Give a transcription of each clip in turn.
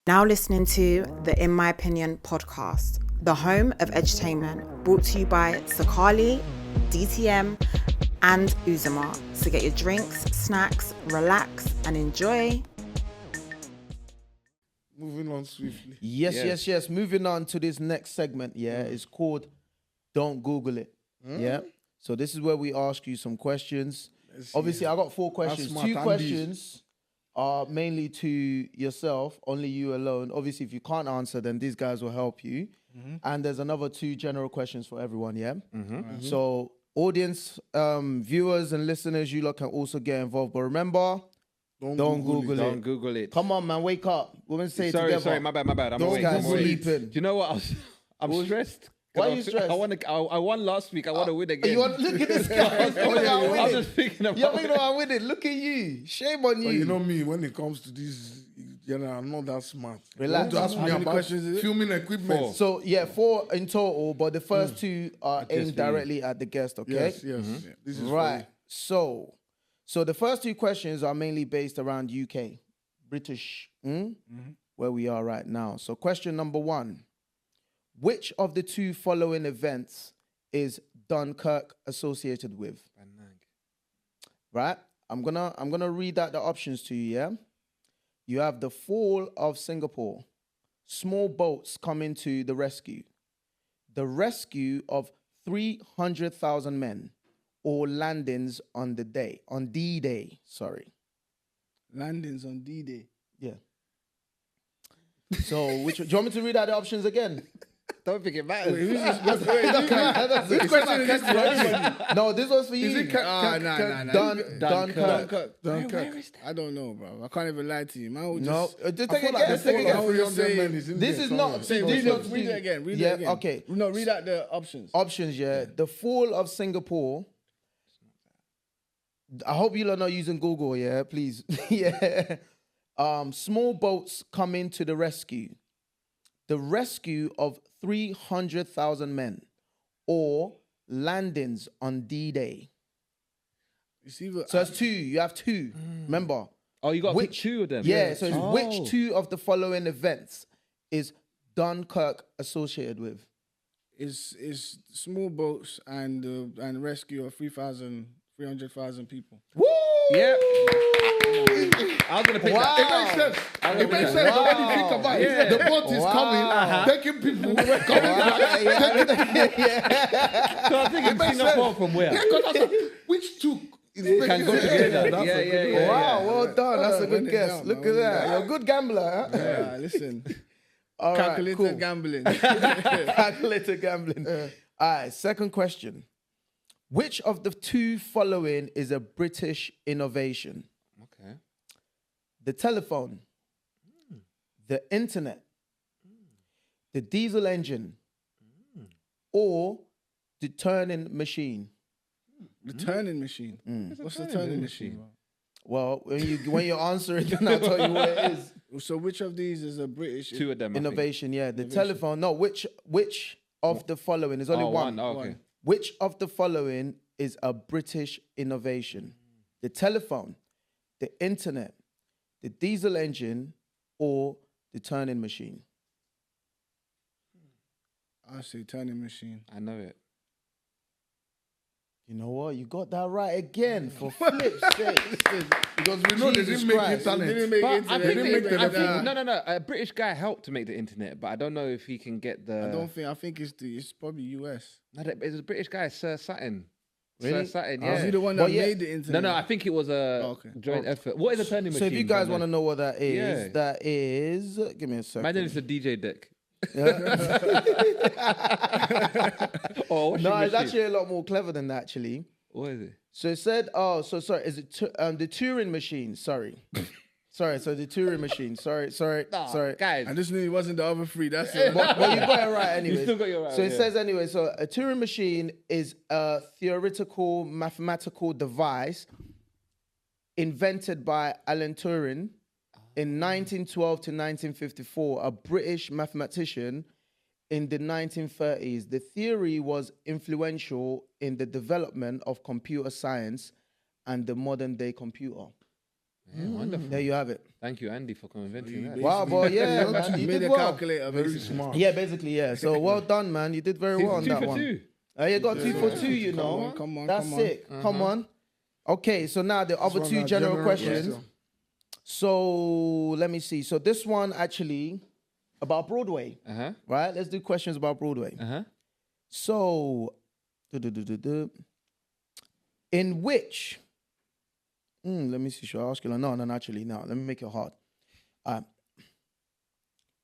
Now listening to the In My Opinion podcast, the home of edutainment, brought to you by Sakali, DTM, and Uzuma. So get your drinks, snacks, relax, and enjoy. Moving on swiftly. Yes. Moving on to this next segment, it's called Don't Google It. Yeah. So this is where we ask you some questions. Obviously, I got 4 questions. 2 questions are mainly to yourself, only you alone. Obviously, if you can't answer, then these guys will help you. And there's another 2 general questions for everyone, So audience, viewers and listeners, you lot can also get involved. But remember, don't Google it. Don't Google it. Come on, man, wake up. We're going to say it together. Sorry, my bad. I'm awake. Guys sleeping. Do you know what? I'm stressed. Why are you stressed? I won last week. I want to win again. Look at this guy. I'm just thinking about You're thinking about winning. Look at you. Shame on you. But you know me, when it comes to this, I'm not that smart. Relax. Don't ask me about filming equipment. 4. So, 4 in total, but the first 2 are aimed directly at the guest, okay? Yes. This is right. So the first 2 questions are mainly based around UK, British, where we are right now. So question number 1. Which of the 2 following events is Dunkirk associated with? Right? I'm gonna read out the options to you, yeah? You have the fall of Singapore, small boats coming to the rescue, the rescue of 300,000 men, or landings on D-Day, sorry. Landings on D-Day. Yeah. So, do you want me to read out the options again? Don't think it matters. Which question is this for everybody? No, this was for you. Is it Dunkirk. Where is that? I don't know, bro. I can't even lie to you. Man, Just take it again. This is not. Read it again. Read it again. Okay. No, read out the options. The fall of Singapore. I hope you're not using Google, please. Small boats coming to the rescue. The rescue of 300,000 men, or landings on D-Day. So that's 2. You have 2. Remember. Oh, you got to pick 2 of them. Yeah. So which 2 of the following events is Dunkirk associated with? Is small boats and rescue of 300,000 people. Woo! Yeah. I was going to pick that. It makes sense. It makes sense. When you think about it, the boat is coming, taking people, coming back. So I think it's Singapore from where? Which 2 can go together. Yeah. Wow, well done. That's a good guess. Look at that. You're a good gambler, huh? Yeah, listen. All right, Calculated cool. gambling. Calculated gambling. All right, second question. Which of the 2 following is a British innovation? Okay. The telephone, the internet, the diesel engine, or the turning machine? The turning machine. What's the turning machine? Well, when you answer it, then I'll tell you what it is. So which of these is a British 2 of them. Innovation, The telephone. No, which of the following? There's only one. Okay. Which of the following is a British innovation? The telephone, the internet, the diesel engine, or the turning machine? I say turning machine. I know it. You know what? You got that right again, for flip's sake. Because we know they didn't make internet. I think no. A British guy helped to make the internet, but I don't know if he can get the. I think it's probably US. No, it's a British guy, Sir Sutton. Really? Sir Sutton, Was he the one that made the internet? No, I think it was a joint effort. What is a turning machine? So if you guys want to know what that is, that is. Give me a second. Imagine it's a DJ deck. No, it's actually a lot more clever than that, actually. What is it? So it said, is it the Turing machine? Sorry, so the Turing machine. Sorry, guys. I just knew it wasn't the other 3. That's it. Well, you got it right anyway. You still got your right. So it says anyway. So a Turing machine is a theoretical mathematical device invented by Alan Turing in 1912 to 1954, a British mathematician. In the 1930s, the theory was influential in the development of computer science and the modern day computer. Yeah, wonderful. There you have it. Thank you, Andy, for inventing that. Wow, boy, yeah, man, you made did a well. calculator. Very Basically. smart. Yeah, basically, yeah. So well done, man. You did very well on Two that for one. two. You got 2 for 2, you know. Come on, That's come on. sick. Come on. Okay, so now the other one two are general general questions. questions. So let me see. So this one actually about Broadway, Uh-huh. right? Let's do questions about Broadway. Uh-huh. So, in which? Let me see. Should I ask you? No. Actually, no. Let me make it hard.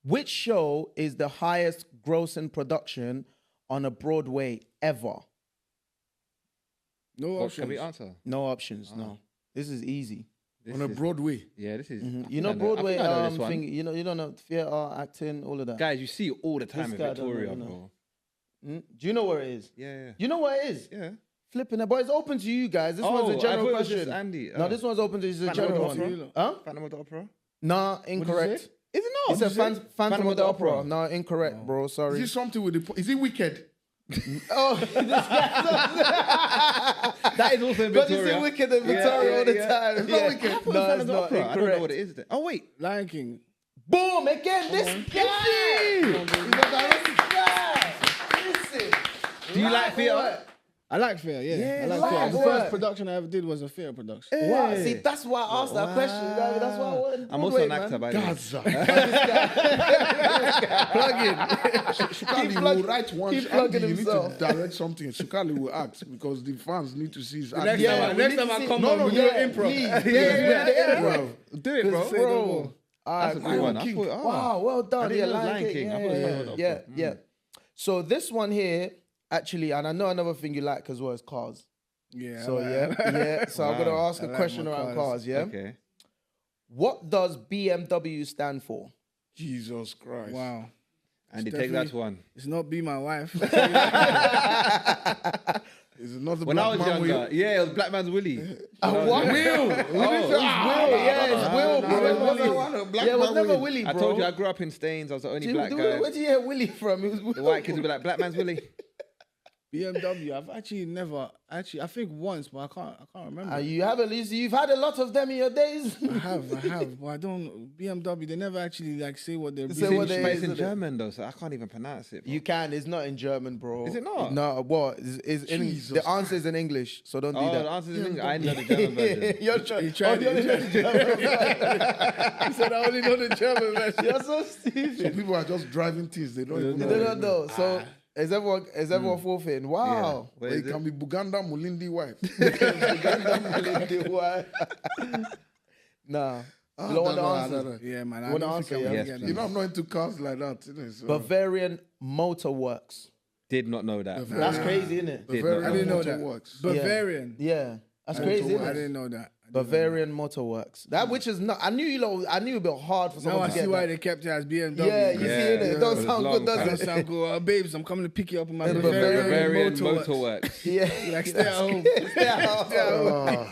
Which show is the highest grossing production on a Broadway ever? No What can we options. answer? No options. No. This is easy. This On a is- Broadway. Yeah, this is. You know I Broadway think I know this one. thing. You don't know theater, acting, all of that. Guys, you see it all the time This in guy don't Victoria, know, bro. Do you know where it is? Yeah, You know where it is? yeah. Flipping it, but it's open to you guys. This Oh, one's a I thought general it was just question. Andy. No, Oh. this one's open to you. It's a Phantom general of the one. Opera? Huh? Phantom of the Opera? Nah, incorrect. say? Is it not? It's a Phantom of the Opera. No, incorrect, bro. Is Sorry. it something with the... Is it Wicked? Oh, this guy. That is also in But you Victoria. say Wicked in Victoria all the time. It's not Yeah. Wicked. I thought it was No, Phantom it's of the not. Opera. I don't know Incorrect. what it is. Then. Oh, wait. Lion King. Boom! Again, this guy. Listen. Do you like theatre? I like theatre, yeah. I like live theatre. The work. first production I ever did was a theatre production. Wow, see, that's why I asked that question. That's why I wanted I'm also an Broadway, actor, man. by the way. Gaza. Plug in. Shukali plug- will write one. keep plugging Andy, you himself. need to direct something. Shukali will act because the fans need to see his Next acting. time, we next need time to I see- come No, on, no, we do yeah, an improv. please. Yeah, bro. Do it, bro. Bro. That's a good one. I King. thought, oh. Wow, well done. didn't Yeah, know it was Lion Lion King. King. I thought it was Phantom of the Yeah, Opera. yeah. So this one here, actually, and I know another thing you like as well is cars. Yeah. So I like- yeah. So I'm gonna ask a I like question my around cars. cars. Yeah. Okay. What does BMW stand for? Jesus Christ. Wow. Andy, It's take that definitely- one. It's not Be My Wife. Is it not the When I black was man younger, with yeah, it was Black Man's Willie. What? Will? Will, Yeah, it's Will, bro. It wasn't Black Yeah, it was man never with- Willie, bro. I told you I grew up in Staines. I was the only black guy. Where did you hear Willie from? It was Will. The white kids would be like, Black Man's Willie. BMW. I've actually never. I think once, but I can't remember. You have at least you've had a lot of them in your days. I have, but I don't. BMW. They never actually like say what they're. Say being- what they- But it's in isn't it? German, though, so I can't even pronounce it. Bro. You can. It's not in German, bro. Is it not? No. What? The answer is in English, so don't do Oh, that. the answer is in English. I know the German version. You're trying. He tried you only it. know the German version. He said I only know the German version. You're so Some stupid. people are just driving things. They don't even They know. don't know. So is everyone forfeiting? Wow. What But is it it? can be Buganda Mulindi wife. Nah. Ah, You don't want no, the no, answer. no, no. Yeah, man. I Wanna don't answer, think I'm yeah? gonna get You that. know, I'm not into cars like that. So. Bavarian Motor Works. Did not know that. That's crazy, isn't it? Did Bavarian not I didn't know Motor that. Works. Bavarian. Yeah. That's Motor crazy, Works. I isn't it? didn't know that. Bavarian Motor Works. That which is not. I knew a bit hard for Now someone I to see get why that. they kept it as BMW. Yeah, you see it. It don't it was sound long, good, That does don't it? sound good. Babes, I'm coming to pick you up in my Yeah, Bavarian Motorworks. Motorworks. Yeah. Like, stay at home. Stay at home.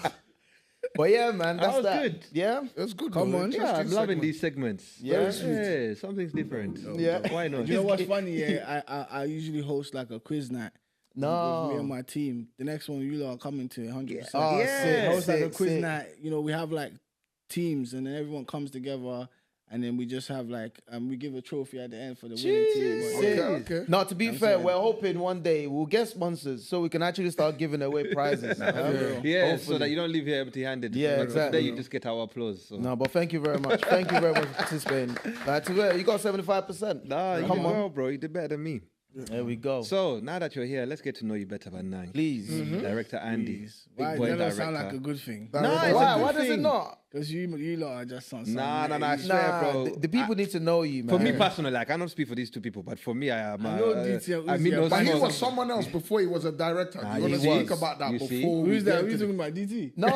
But yeah, man, that's was that. good. Yeah. That's good. Come though. on. Yeah, I'm Interesting loving segment. these segments. Yeah. Yeah, something's different. Yeah. Why not? You know what's funny? Yeah, I usually host like a quiz night. No. With me and my team. The next one, you lot are coming to 100%. Oh, Yeah. sick, host like a sick, quiz sick. night. You know, we have like teams, and then everyone comes together, and then we just have like we give a trophy at the end for the winning team. Sick. Okay. Now, to be fair, saying. we're hoping one day we'll get sponsors so we can actually start giving away prizes. Yeah, so that you don't leave here empty-handed. Yeah, Like, exactly. Today you just get our applause. So. No, but thank you very much. Thank you very much for participating. Like, to be- you got 75%. Nah, you Come did on. well, bro. You did better than me. There we go. So now that you're here, let's get to know you better by now. Please. Director Andy, Why? big boy That director. doesn't sound like a good thing. Nah, it's a Why? good Why does it thing. not? Because you lot are just some. Nah, I swear, Nah, bro. the people need to know you, man. For me personally, like, I don't speak for these two people, but for me, I am. I know DTM I mean, Uzi, those But he small- was someone else before he was a director. Nah, You want to he speak was. about that You see? before we Who's that? get Who's to talking about DT? No,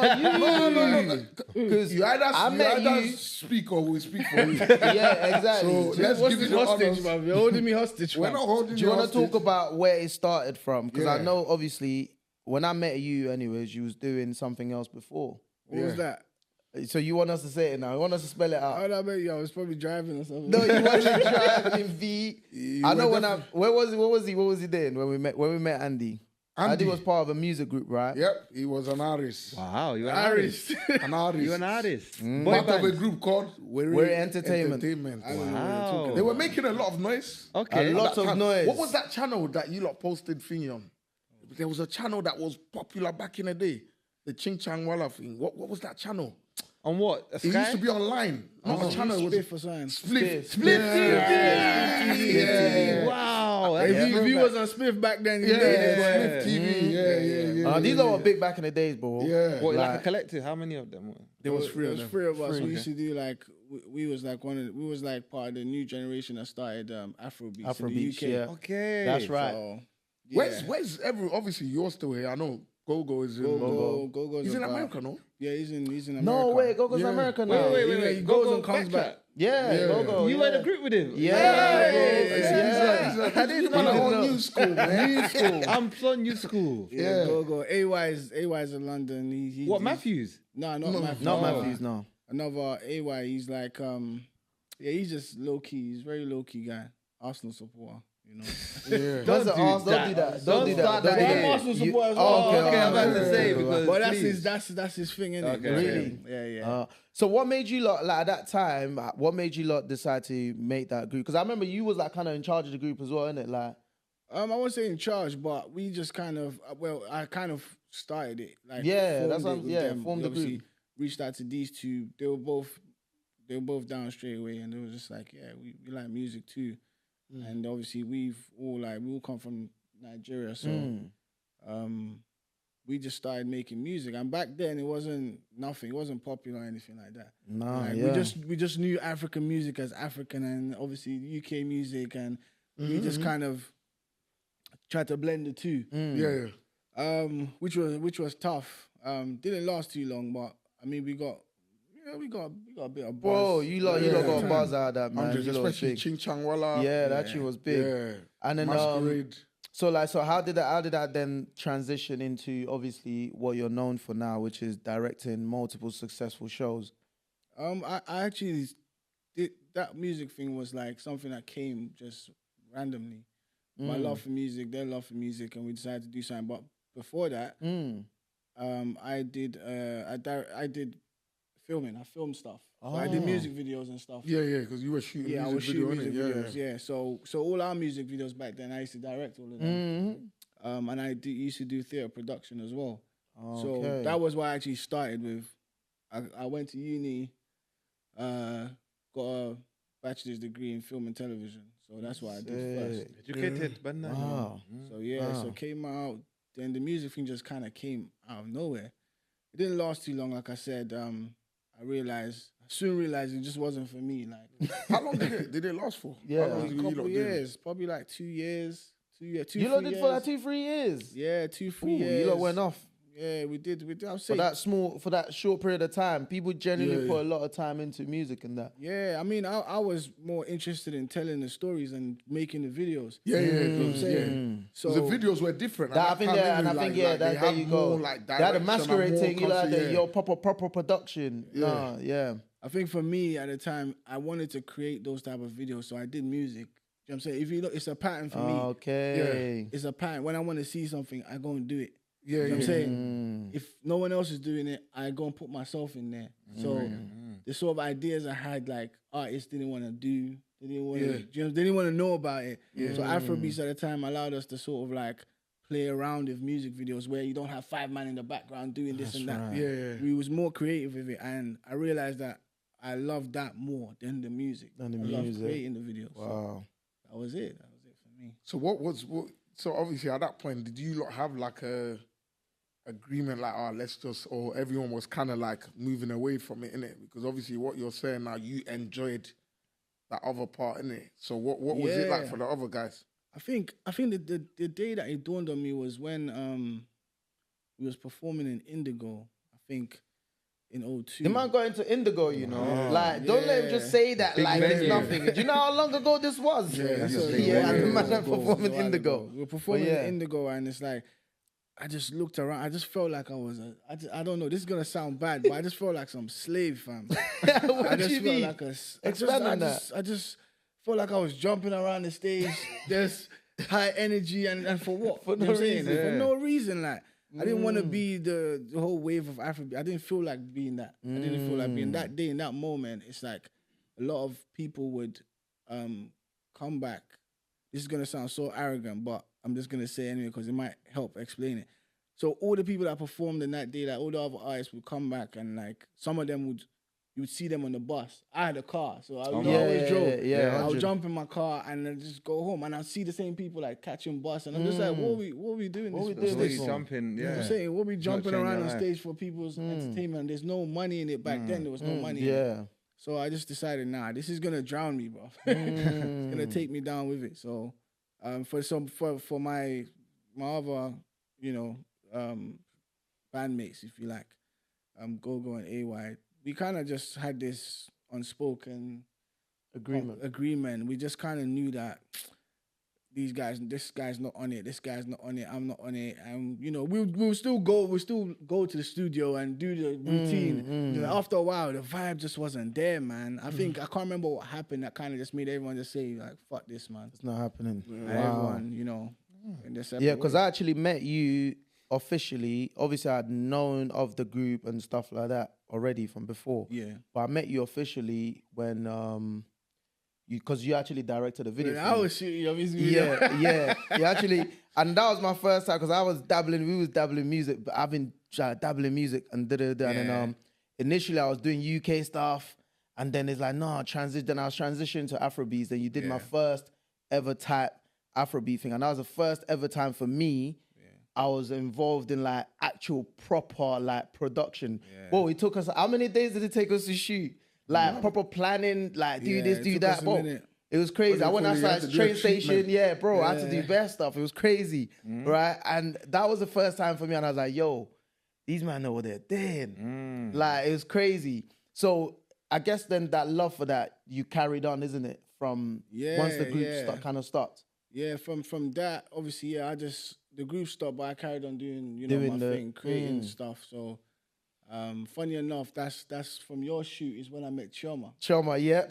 you. Because you either, I met you. speak or we speak for you. Yeah, exactly. So let's What's give you this the hostage, honors. man? You're holding me hostage, We're man. not holding Do you want to hostage. talk about where it started from? Because I Yeah. know, obviously, when I met you, anyways, you was doing something else before. What was that? So you want us to say it now? You want us to spell it How out? did I bet you? I was probably driving or something. No, you wasn't driving in V. I know were when I. Where was he? What was he doing when we met? When we met Andy? Andy was part of a music group, right? Yep, he was an artist. Wow, you're an artist. An artist. You're an artist. Boy Part of a band. group called We're Entertainment. Wow. They were making a lot of noise. Okay. A lot of noise. What was that channel that you lot posted thingy on? There was a channel that was popular back in the day. The Ching Chang Walla thing. What was that channel? On what? A It Sky? used to be online. Not a channel. It was Spiff or something. Split. Yeah. Wow. If you was on Spiff back then, you made it. Split TV. Yeah. These are big back in the days, bro. Yeah. What, like a collective? How many of them? There was There three of was them. three of us. We used to do like we was like we was like part of the new generation that started Afro Beats Afro in the Beats, UK. yeah. Okay. That's right. So, yeah. Where's obviously you're still here. I know Go-Go is in Go-Go's He's in about- America, no? Yeah, he's in America. No way, Go-Go's Yeah. America now. Wait. He goes and comes back. Yeah, Go-Go. You were in a group with him? Yeah. I didn't Man, know. on new school, man. New school. I'm from new school. Yeah, Go-Go. AY's in London. He What, Matthews? No, not Matthews. Not Matthews, no. Another AY. He's like he's just low key. He's a very low key guy. Arsenal supporter. You know. Yeah. Don't do that. that. Don't Don't do start that. that. I'm Yeah. Arsenal supporter as Oh, well. okay, I'm about to say, okay. because But please. that's his thing, innit? Okay. Really? Yeah. So what made you lot, like at that time, what made you lot decide to make that group? Because I remember you was like kind of in charge of the group as well, innit? Like, I won't say in charge, but we just kind of I kind of started it. Like Yeah, formed that's it what- with yeah, them. formed the Obviously, group. Reached out to these two. They were both down straight away, and they were just like, yeah, we like music too. And obviously we all come from Nigeria, so we just started making music. And back then it wasn't nothing. It wasn't popular or anything like that. nah, Like, yeah. we just knew African music as African, and obviously UK music, and we just kind of tried to blend the two. Yeah. Which was tough. Didn't last too long, but I mean we got a bit of buzz. Bro, you lot got a buzz out of that, man. Hundreds, You lot was especially big. Ching Chang Walla. Yeah, that shit was big. Yeah. And then Masquerade. so how did that then transition into obviously what you're known for now, which is directing multiple successful shows? I actually did that music thing was like something that came just randomly. My love for music, their love for music, and we decided to do something. But before that, I did filming. I filmed stuff. So I did music videos and stuff. Yeah, because you were shooting Yeah, I was music shooting video, music innit? videos. Yeah, so all our music videos back then, I used to direct all of them. And I used to do theatre production as well. So Okay. that was what I actually started with. I went to uni, got a bachelor's degree in film and television. So that's what I did first. Educated, but not. Wow. So yeah, so came out. Then the music thing just kind of came out of nowhere. It didn't last too long, like I said. I soon realized it just wasn't for me. Like How long did it last for? Yeah. How long a did you lot couple do it? years, probably like 2 years. 2 years. You lot did for like 2-3 years. Yeah, 2-3 Ooh, years. you lot went off. Yeah, we did. I'll For say that short period of time, people generally Yeah. put a lot of time into music and that. Yeah, I mean, I was more interested in telling the stories and making the videos. Yeah. You know what I'm saying? So The videos were different. That, I at think, that time, yeah, and I innit? think, Like, yeah, they there had you go. more, like, They had a direction and masquerade more thing, you know, like concept, your proper production. Yeah. Yeah. I think for me at the time, I wanted to create those type of videos, so I did music. You know what I'm saying? If you look, it's a pattern for me. Okay. It's a pattern. When I want to see something, I go and do it. Yeah, You know what I'm yeah. saying? If no one else is doing it, I go and put myself in there. So the sort of ideas I had, like artists didn't want to do, they didn't want to, they didn't want to know about it. So Afro Beats at the time allowed us to sort of like play around with music videos where you don't have 5 man in the background doing this and that. right. Yeah. We was more creative with it, and I realized that I loved that more than the music. Than the I loved music. creating the videos. So Wow. that was it. That was it for me. So so obviously at that point, did you lot have like a agreement like, let's just, or everyone was kind of like moving away from it, innit? Because obviously what you're saying now, you enjoyed that other part, innit? So what was it like Yeah. for the other guys? I think the day that it dawned on me was when we was performing in Indigo. I think in 02. The man got into Indigo, you know. Like, don't let him just say that Big like it's venue. nothing. Do you know how long ago this was? that's a big yeah, venue. the man that It was performed in a while Indigo. ago. We were performing But yeah. in Indigo, and it's like I just looked around. I just felt like I was I don't know. This is gonna sound bad, but I just felt like some slave, fam. What I do just you felt mean? like Expand on that. I just felt like I was jumping around the stage, just high energy and for what? For You know no what I'm saying? reason. For no reason. Like I didn't want to be the whole wave of Afro Beat. I didn't feel like being that. I didn't feel like being that day in that moment. It's like a lot of people would come back. This is gonna sound so arrogant, but I'm just gonna say it anyway because it might help explain it. So all the people that performed in that day, like all the other artists would come back and like some of them you would see them on the bus. I had a car, so I always drove. Yeah, I would jump in my car and then just go home, and I'd see the same people like catching bus, and I'm just like, what are we doing? What this we for? doing this for? Jumping, I'm saying, what we jumping changing around your on life. stage for people's entertainment? There's no money in it back then. There was no money. In it. Yeah. So I just decided, nah, this is gonna drown me, bro. It's gonna take me down with it. So, for my other, bandmates, if you like, Go and AY, we kind of just had this unspoken agreement. We just kind of knew that this guy's not on it, this guy's not on it, I'm not on it, and we'll still go to the studio and do the routine. After a while, the vibe just wasn't there, man. I think I can't remember what happened that kind of just made everyone just say like, "Fuck this, man." It's not happening. And everyone, in their separate Yeah, because ways. I actually met you officially. Obviously, I'd known of the group and stuff like that already from before. Yeah. But I met you officially when because you actually directed the video. When for I me. was shooting your music video. Yeah. You actually, and that was my first time because we was dabbling music, but I've been dabbling music and and then initially I was doing UK stuff, and then it's like then I was transitioning to Afro beats. Then you did my first ever type Afro beat thing, and that was the first ever time for me. I was involved in like actual proper like production. Whoa, it took us, how many days did it take us to shoot? Like proper planning, like do this, do that. Whoa, it was crazy. I went outside the train station. Yeah, bro, I had to do best stuff. It was crazy, right? And that was the first time for me. And I was like, yo, these men know what they're doing. Like, it was crazy. So I guess then that love for that, you carried on, isn't it? From once the group kind of stopped. Yeah, from that, obviously, the group stopped, but I carried on doing, Doing my the- thing, creating stuff. So, funny enough, that's from your shoot is when I met Chioma. Choma, yeah,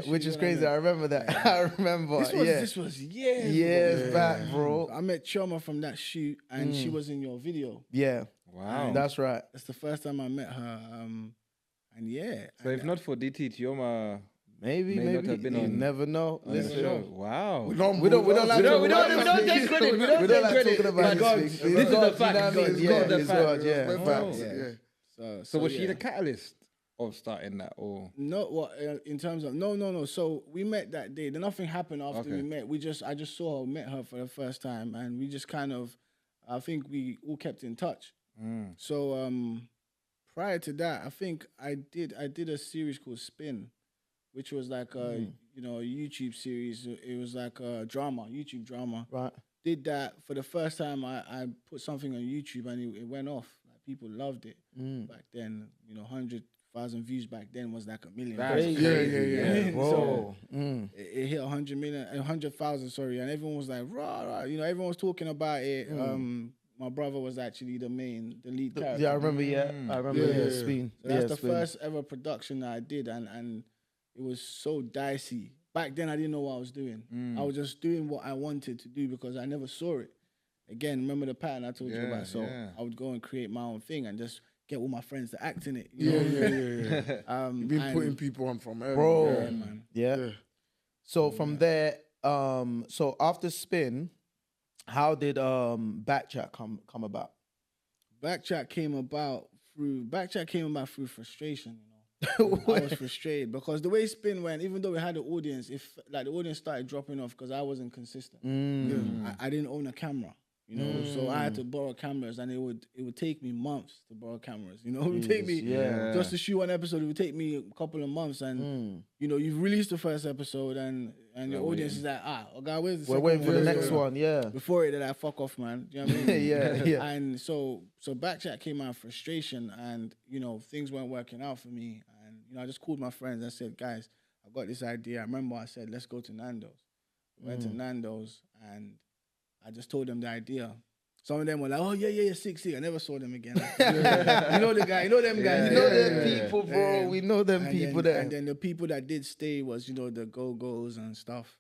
which is crazy. I remember that. I remember. This was years back, bro. I met Chioma from that shoot, and she was in your video. Yeah, Wow. that's right. That's the first time I met her. And yeah. So if not for DT, Chioma Maybe. may not have been You on. never know. on the Listen, show. Wow. we don't take credit. We don't take credit. But this is the fact. It's Yeah, God, the fact. yeah. We're Facts. facts, yeah. So was she yeah. the catalyst of starting that, or No, what in terms of no. So we met that day. Then nothing happened after Okay. we met. I just saw her, met her for the first time, and we just kind of, I think we all kept in touch. So prior to that, I think I did a series called Spin, which was like a a YouTube series. It was like a YouTube drama. Right. Did that for the first time. I put something on YouTube and it went off. Like people loved it back then. 100,000 views back then was like 1 million. Yeah. Whoa. So it hit 100,000. Sorry, and everyone was like, rah. Everyone was talking about it. My brother was actually the lead character. Yeah, I remember. I remember. Spin. So that's the first ever production that I did, and it was so dicey. Back then, I didn't know what I was doing. I was just doing what I wanted to do because I never saw it. Again, remember the pattern I told you about? So I would go and create my own thing and just get all my friends to act in it. You know? You've been putting people on from early. Bro. Yeah, man. Yeah. So from there, so after Spin, how did backchat come about? Backchat came about through frustration. I was frustrated because the way Spin went, even though we had an audience, if like the audience started dropping off because I wasn't consistent. I didn't own a camera, so I had to borrow cameras, and it would take me months to borrow cameras. It would take me just to shoot one episode. It would take me a couple of months, and you've released the first episode, and your audience is like, God, where's the We're second waiting for the one? next one. Yeah. Before it, they're like, fuck off, man. Do you know what I mean? Yeah. And so backchat came out of frustration, and things weren't working out for me, and I just called my friends and said, guys, I've got this idea. I remember I said, let's go to Nando's. We went to Nando's, and I just told them the idea. Some of them were like, oh yeah, sick. I never saw them again. You know the guy, them guys. You know them people, bro. We know them And people then, there. And then the people that did stay was, the Go-Go's and stuff.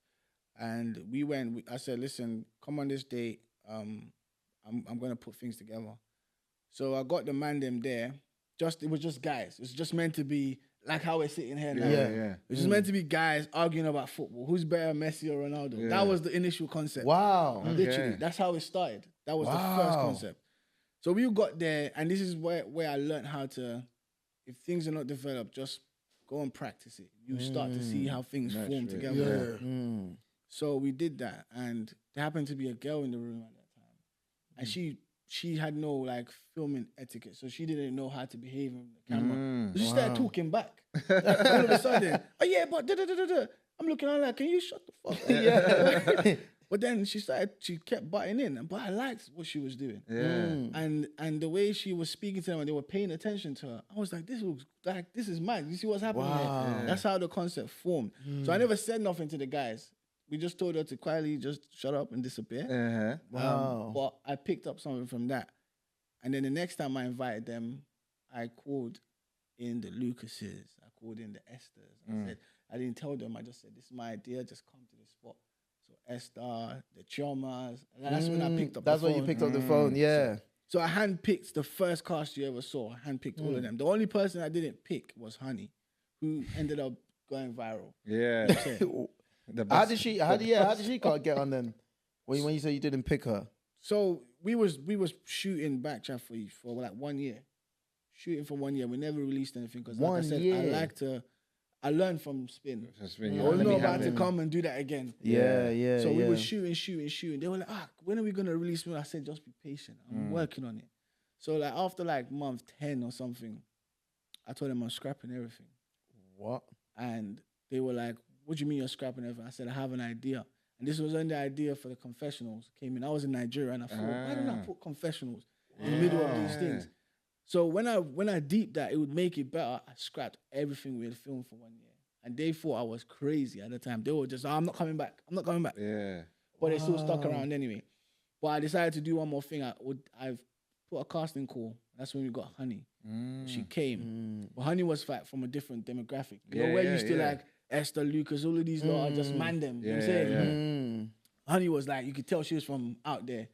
And we went. I said, "Listen, come on this date. I'm gonna put things together." So I got the man them there. It was just guys. It's just meant to be like how we're sitting here now. Yeah. It's just meant to be guys arguing about football. Who's better, Messi or Ronaldo? Yeah. That was the initial concept. Wow. Literally, that's how it started. That was the first Wow. concept. So we got there, and this is where I learned how to, if things are not developed, just go and practice it. You start to see how things form together. So we did that, and there happened to be a girl in the room at that time, and she had no like filming etiquette, so she didn't know how to behave in the camera. So she started talking back. All of a sudden, oh yeah, but da-da-da-da-da. I'm looking at her like, can you shut the fuck up? But then she kept butting in, but I liked what she was doing. And the way she was speaking to them and they were paying attention to her, I was like, this is mad. You see what's happening here? That's how the concept formed. So I never said nothing to the guys. We just told her to quietly just shut up and disappear. But I picked up something from that. And then the next time I invited them, I called in the Lucases. I called in the Esthers. I said, I didn't tell them. I just said, this is my idea. Just come to the spot. So Esther, the Chomas. And that's when I picked up the phone. That's when you picked up the phone, yeah. So I handpicked the first cast you ever saw. I handpicked all of them. The only person I didn't pick was Honey, who ended up going viral. Yeah. How did she can't get on then? When you say you didn't pick her? So we was shooting backchat for like 1 year. Shooting for 1 year. We never released anything because like I said, I learned from Spin. I was not about to come and do that again. Yeah. So we were shooting. They were like, when are we gonna release one? I said, just be patient. I'm working on it. So like after like month 10 or something, I told them I'm scrapping everything. What? And they were like, what do you mean you're scrapping everything? I said, I have an idea. And this was the idea for the confessionals. Came in. I was in Nigeria and I thought, why don't I put confessionals in the middle of these things? So when I deeped that, it would make it better. I scrapped everything we had filmed for 1 year. And they thought I was crazy at the time. They were just, I'm not coming back. Yeah. But they still stuck around anyway. But I decided to do one more thing. I put a casting call. That's when we got Honey. She came. But Honey was from a different demographic. We're used to like Esther, Lucas, all of these lot are just man them. You know what I'm saying? Honey was like, you could tell she was from out there.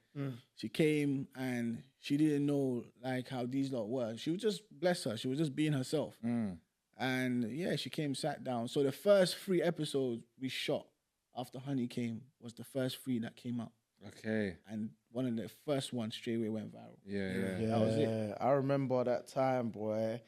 She came and she didn't know like how these lot were. She was just, bless her, she was just being herself. And yeah, she came, sat down. So the first 3 episodes we shot after Honey came was the first 3 that came out. Okay. And one of the first ones straight away went viral. Yeah. That was it. I remember that time, boy.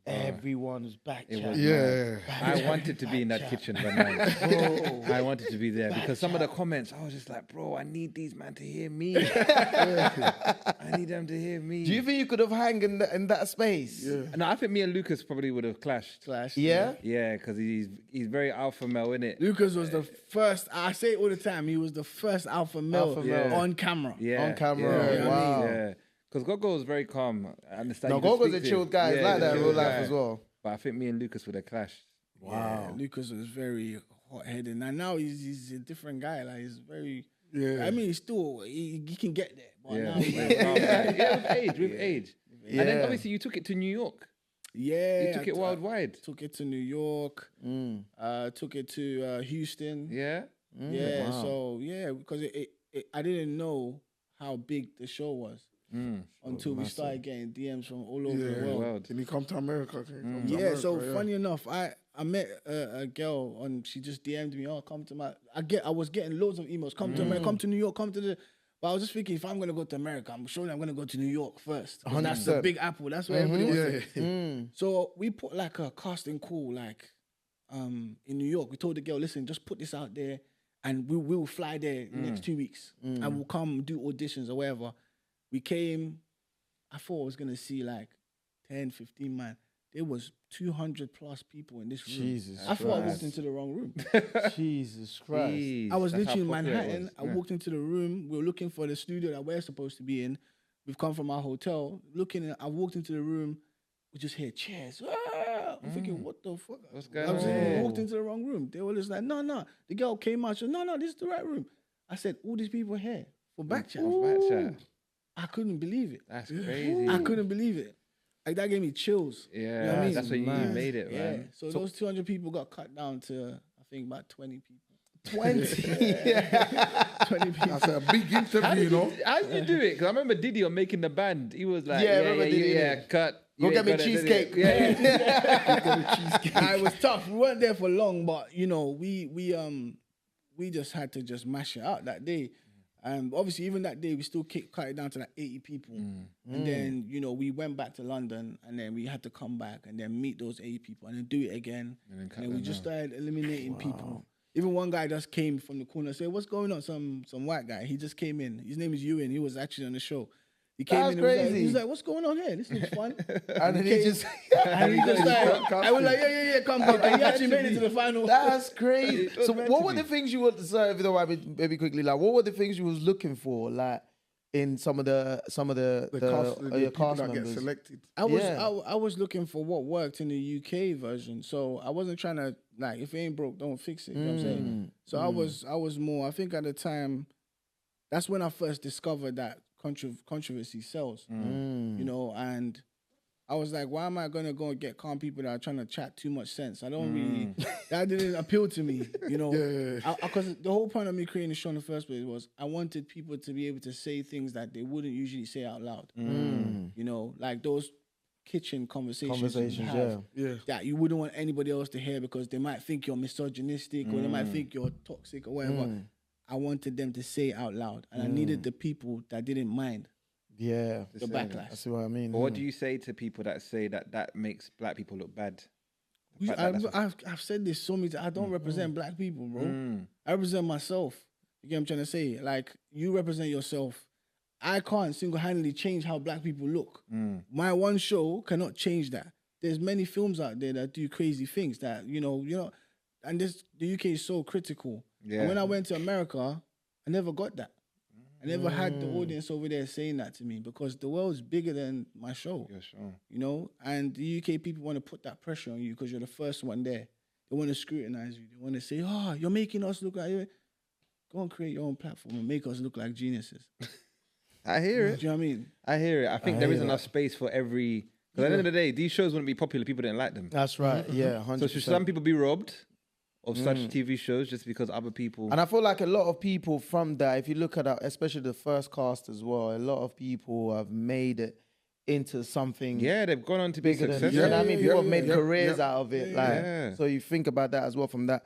Everyone was back. I wanted to be in that kitchen that night. I wanted to be there because some of the comments, I was just like, bro, I need these man to hear me. I need them to hear me. Do you think you could have hung in that space? No, I think me and Lucas probably would have clashed. Yeah? Yeah, because he's very alpha male, innit? Lucas was the first, I say it all the time, he was the first alpha male on camera. Yeah. On camera. Yeah. Wow. Yeah. Because Gogo was very calm. I understand. No, Gogo's a chilled guy. He's like that in real life as well. But I think me and Lucas would have clashed. Wow. Yeah, Lucas was very hot-headed. And now he's a different guy. Like, he's very... Yeah. I mean, he's still... He can get there. But now he's like, with age. Yeah. And then obviously you took it to New York. Yeah. You took it worldwide. Took it to New York. Took it to Houston. Yeah? Yeah, wow. So, yeah, because I didn't know how big the show was. Until we started getting DMs from all over the world. Can you come to America? Funny enough, I met a girl and she just DM'd me, come to my... I was getting loads of emails, come to America, come to New York, come to the... But I was just thinking, if I'm going to go to America, I'm sure I'm going to go to New York first. That's the Big Apple. That's where everybody wants to... So we put like a casting call in New York. We told the girl, listen, just put this out there and we'll fly there in the next 2 weeks. And we'll come do auditions or whatever. We came, I thought I was going to see like 10, 15 man. There was 200 plus people in this room. Jesus I thought I walked into the wrong room. Jesus Christ. I was literally in Manhattan. I walked into the room. We were looking for the studio that we're supposed to be in. We've come from our hotel. I walked into the room. We just hear cheers. I'm thinking, what the fuck? What's going on? I walked into the wrong room. They were just like, no. The girl came out. She said, no, this is the right room. I said, all these people are here for backchat. I couldn't believe it. That's crazy. I couldn't believe it. Like, that gave me chills. Yeah, you know what I mean? that's what you made it, man. So those 200 people got cut down to, I think, about 20 people. 20. 20 people. That's a big interview, you know. How did you do it? Because I remember Diddy on Making the Band. He was like, Yeah, remember Diddy, cut. Go You get me ain't got it, cheesecake. Nah, it was tough. We weren't there for long, but you know, we just had to just mash it out that day. And obviously, even that day, we still cut it down to like 80 people. And then, you know, we went back to London, and then we had to come back and then meet those 80 people and then do it again. And then we just started eliminating people. Even one guy just came from the corner and said, "What's going on?" Some white guy. He just came in. His name is Ewan. He was actually on the show. He came That's in. crazy. He was like, "What's going on here? This is fun." And then he just... And he just like, I was like, yeah, come. And he actually made it to the final. That's crazy. So meant what to were be. the things you were, sorry, if you don't mind, maybe quickly, like, what were the things you was looking for, like, in some of the The people cast that get members? selected. I was looking for what worked in the UK version, so I wasn't trying to like if it ain't broke, don't fix it. You know what I'm saying? So I was more. I think at the time, that's when I first discovered that controversy sells. You know, and I was like, why am I gonna go and get calm people that are trying to chat too much sense? I don't really. That didn't appeal to me. You know, because the whole point of me creating the show in the first place was I wanted people to be able to say things that they wouldn't usually say out loud. You know, like those kitchen conversations you have that you wouldn't want anybody else to hear because they might think you're misogynistic or they might think you're toxic or whatever. I wanted them to say it out loud, and I needed the people that didn't mind Yeah. the backlash. That's what I mean. But what do you say to people that say that makes black people look bad? I've said this so many times. I don't represent black people, bro. I represent myself. You get what I'm trying to say? Like, you represent yourself. I can't single-handedly change how black people look. My one show cannot change that. There's many films out there that do crazy things that, you know, and the UK is so critical. Yeah. And when I went to America, I never got that. I never had the audience over there saying that to me because the world's bigger than my show. Yeah, sure. You know, and the UK people want to put that pressure on you because you're the first one there. They want to scrutinize you. They want to say, "Oh, you're making us look like you." Go and create your own platform and make us look like geniuses. I hear it. Do you know what I mean? I hear it. I think there is enough space for every. Because at the end of the day, these shows wouldn't be popular. People didn't like them. That's right. Yeah, 100%. So should some people be robbed of such TV shows just because other people? And I feel like a lot of people from that, if you look at that, especially the first cast as well, a lot of people have made it into something Yeah, they've gone on to be bigger than, successful. you know what I mean? People have made yeah, careers yeah. out of it. Yeah. So you think about that as well from that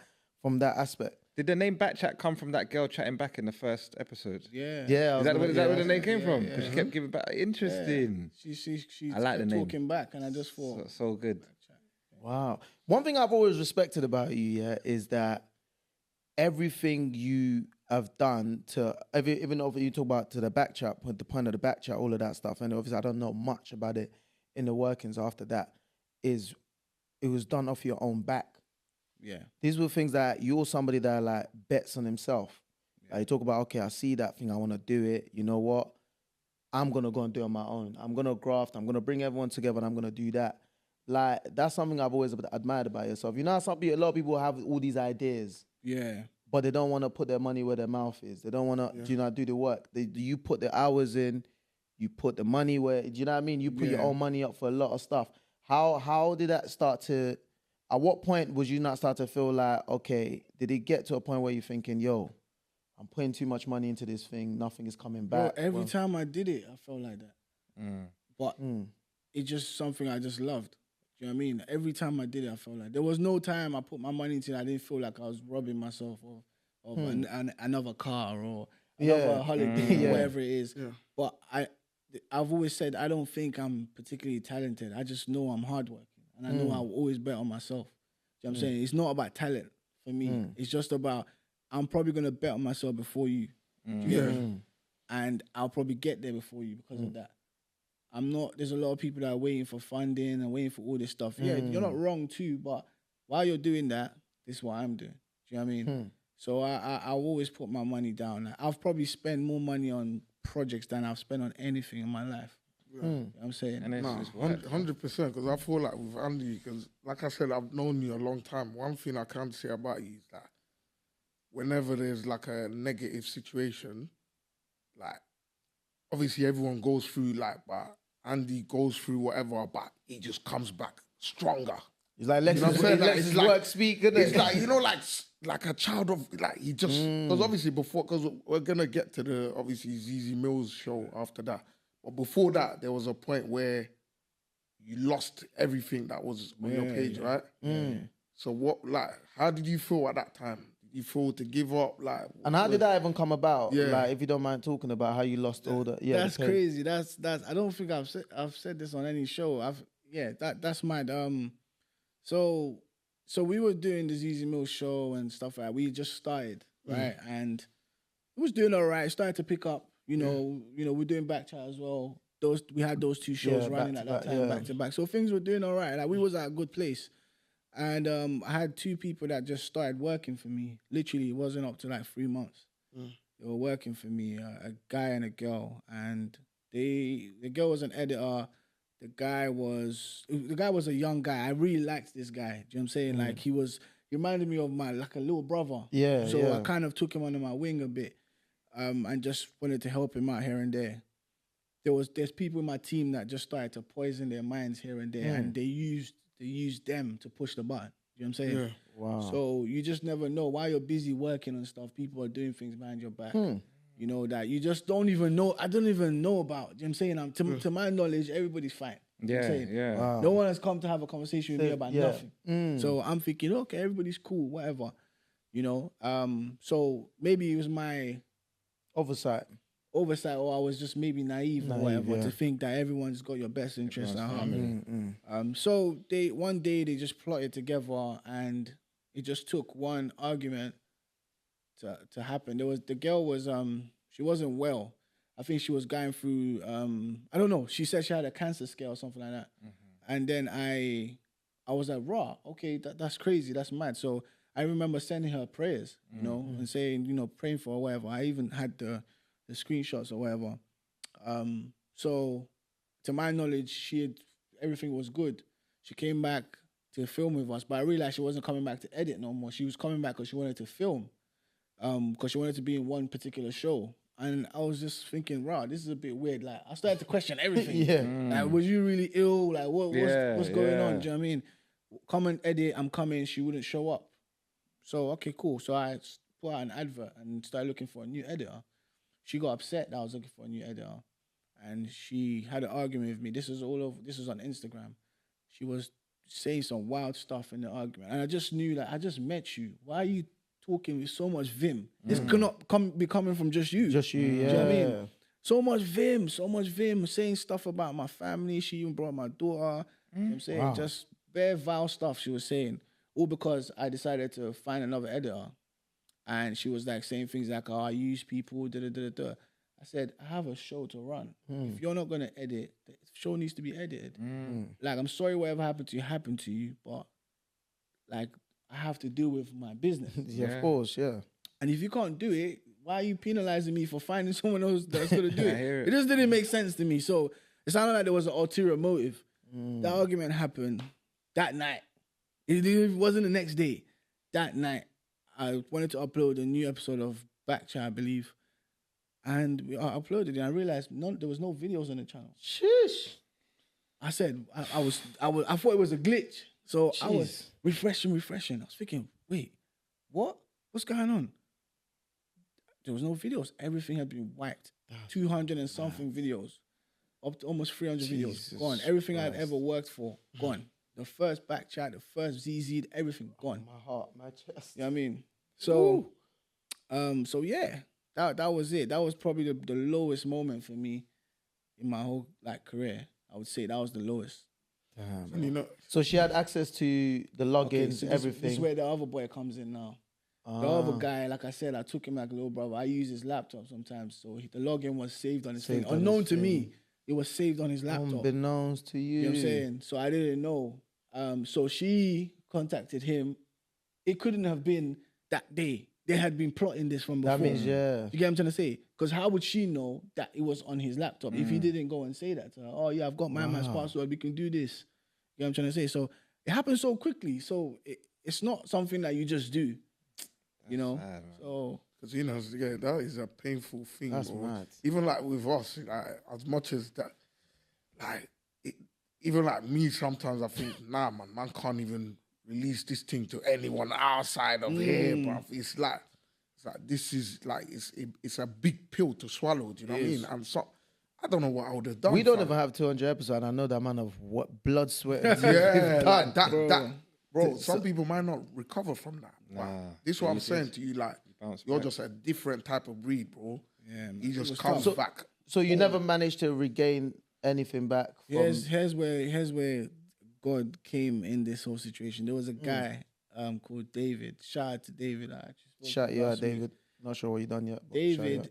aspect. Did the name Backchat come from that girl chatting back in the first episode? Yeah. Yeah. Is that where the name came from? yeah. Because she kept giving back. Interesting. She I like the kept name. talking back, and I just thought, So good. Wow. One thing I've always respected about you, is that everything you have done to, even though you talk about to the backchat, with the point of the backchat, all of that stuff, and obviously I don't know much about it in the workings after that, it was done off your own back. yeah. These were things that you're somebody that like bets on himself. Like you talk about, okay, I see that thing, I want to do it. You know what? I'm going to go and do it on my own. I'm going to graft. I'm going to bring everyone together and I'm going to do that. Like, that's something I've always admired about yourself. You know how a lot of people have all these ideas, Yeah. but they don't want to put their money where their mouth is. They don't want to, do the work. You put the hours in, you put the money where, do you know what I mean? You put your own money up for a lot of stuff. How did that start to, at what point was you not start to feel like, okay, did it get to a point where you're thinking, yo, I'm putting too much money into this thing, nothing is coming back? Bro, every time I did it, I felt like that. But it's just something I just loved. Do you know what I mean? Every time I did it, I felt like there was no time I put my money into it, I didn't feel like I was robbing myself of another car or another holiday or whatever it is. Yeah. But I've always said I don't think I'm particularly talented. I just know I'm hardworking. And I know I'll always bet on myself. Do you know what I'm saying? It's not about talent for me. It's just about, I'm probably going to bet on myself before you. Do you get me? And I'll probably get there before you because of that. There's a lot of people that are waiting for funding and waiting for all this stuff. Yeah, you're not wrong too, but while you're doing that, this is what I'm doing. Do you know what I mean? So I'll always put my money down. Like, I've probably spent more money on projects than I've spent on anything in my life. You know what I'm saying? And it's No, just work. 100%. Because I feel like with Andy, because like I said, I've known you a long time. One thing I can say about you is that whenever there's like a negative situation, like obviously everyone goes through but Andy goes through whatever, but he just comes back stronger. It's like Lex's, You know what I'm saying? Like, Lex's work speak, isn't it? It's like, you know, like a child of, like, he just, because obviously because we're going to get to the, obviously, ZZ Mills show after that. But before that, there was a point where you lost everything that was on your page, right? So how did you feel at that time? Did you feel to give up? Like, and how did that even come about? Yeah. Like, if you don't mind talking about how you lost all the, That's the page. crazy. That's. I don't think I've said this on any show. That's mad. So we were doing the ZZ Mills show and stuff like that. We just started, right? And it was doing all right. It started to pick up. You know, we're doing backchat as well. We had those two shows running at that time, back to back. So things were doing all right. Like, we was at a good place. And I had two people that just started working for me. Literally, it wasn't up to like 3 months. They were working for me, a guy and a girl. And the girl was an editor. The guy was a young guy. I really liked this guy. Do you know what I'm saying? Like, he reminded me of like a little brother. Yeah. So I kind of took him under my wing a bit, and just wanted to help him out here and there. There's people in my team that just started to poison their minds here and there, and they used them to push the button. You know what I'm saying? Yeah. Wow. So you just never know. While you're busy working and stuff, people are doing things behind your back. You know, that you just don't even know. I don't even know about. You know what I'm saying? To my knowledge, everybody's fine. You know what I'm saying? Yeah. Wow. No one has come to have a conversation with me about nothing. So I'm thinking, okay, everybody's cool, whatever. You know? So maybe it was my Oversight, or I was just maybe naive or whatever, to think that everyone's got your best interest at heart. So one day they just plotted together, and it just took one argument to happen. The girl was she wasn't well. I think she was going through I don't know. She said she had a cancer scare or something like that. And then I was like, raw, okay, that's crazy, that's mad. So I remember sending her prayers, you know, and saying, you know, praying for her, whatever. I even had the screenshots or whatever. So to my knowledge, everything was good. She came back to film with us, but I realized she wasn't coming back to edit no more. She was coming back because she wanted to film, because she wanted to be in one particular show. And I was just thinking, wow, this is a bit weird. Like, I started to question everything. Like, was you really ill? Like, what's going on? Do you know what I mean? Come and edit, I'm coming. She wouldn't show up. So, okay, cool. So I put out an advert and started looking for a new editor. She got upset that I was looking for a new editor. And she had an argument with me. This was on Instagram. She was saying some wild stuff in the argument. And I just knew that I just met you. Why are you talking with so much vim? This cannot be coming from just you. Just you, Do you know what I mean? So much vim, saying stuff about my family. She even brought my daughter. You know what I'm saying? Wow. Just bare vile stuff she was saying. All because I decided to find another editor. And she was like saying things like, oh, I use people, da-da-da-da-da. I said, I have a show to run. If you're not going to edit, the show needs to be edited. Like, I'm sorry whatever happened to you, but, like, I have to deal with my business. Of course, yeah. And if you can't do it, why are you penalizing me for finding someone else that's going to do it? hear it. It just didn't make sense to me. So it sounded like there was an ulterior motive. That argument happened that night. It wasn't the next day. That night, I wanted to upload a new episode of Backchat, I believe. And I uploaded it, and I realized there was no videos on the channel. Sheesh. I said, I thought it was a glitch. So I was refreshing. I was thinking, wait, what? What's going on? There was no videos. Everything had been wiped. 200 and something videos. Up to almost 300 videos. Gone. Everything I'd ever worked for, gone. The first Backchat, the first ZZ, everything gone. My heart, my chest. You know what I mean? So, so yeah, that was it. That was probably the lowest moment for me in my whole career. I would say that was the lowest. And, you know, So she had access to the logins, so everything. This is where the other boy comes in now. The other guy, like I said, I took him like a little brother. I use his laptop sometimes, so the login was saved on his thing. on Unknown his to thing. me, it was saved on his laptop. Unbeknownst to you. You know what I'm saying? So I didn't know. So she contacted him. It couldn't have been that day. They had been plotting this from before. That means, yeah. You get what I'm trying to say? Because how would she know that it was on his laptop if he didn't go and say that to her? Oh, yeah, I've got my man's password. We can do this. You know what I'm trying to say? So it happened so quickly. So it's not something that you just do. You know? So... because, you know, yeah, that is a painful thing. That's bro. mad. Even like with us, like, as much as that, like, even like me, sometimes I think, nah, man can't even release this thing to anyone outside of here, bruv. It's like this is like it's a big pill to swallow. Do you know what I mean? And so I don't know what I would have done. We don't fam. even have 200 episodes. I know the amount of what blood, sweat, and Yeah, done. like that, bro. Some people might not recover from that. Nah, This is what I'm saying to you. Like, bounce you're back. just a different type of breed, bro. Yeah, man. He It just was comes tough. back. So you never managed to regain anything back from... Here's where God came in this whole situation. There was a guy called David. Shout out to David. I actually spoke to Shout him you out, last week. David. Not sure what you done yet. But shout you out. David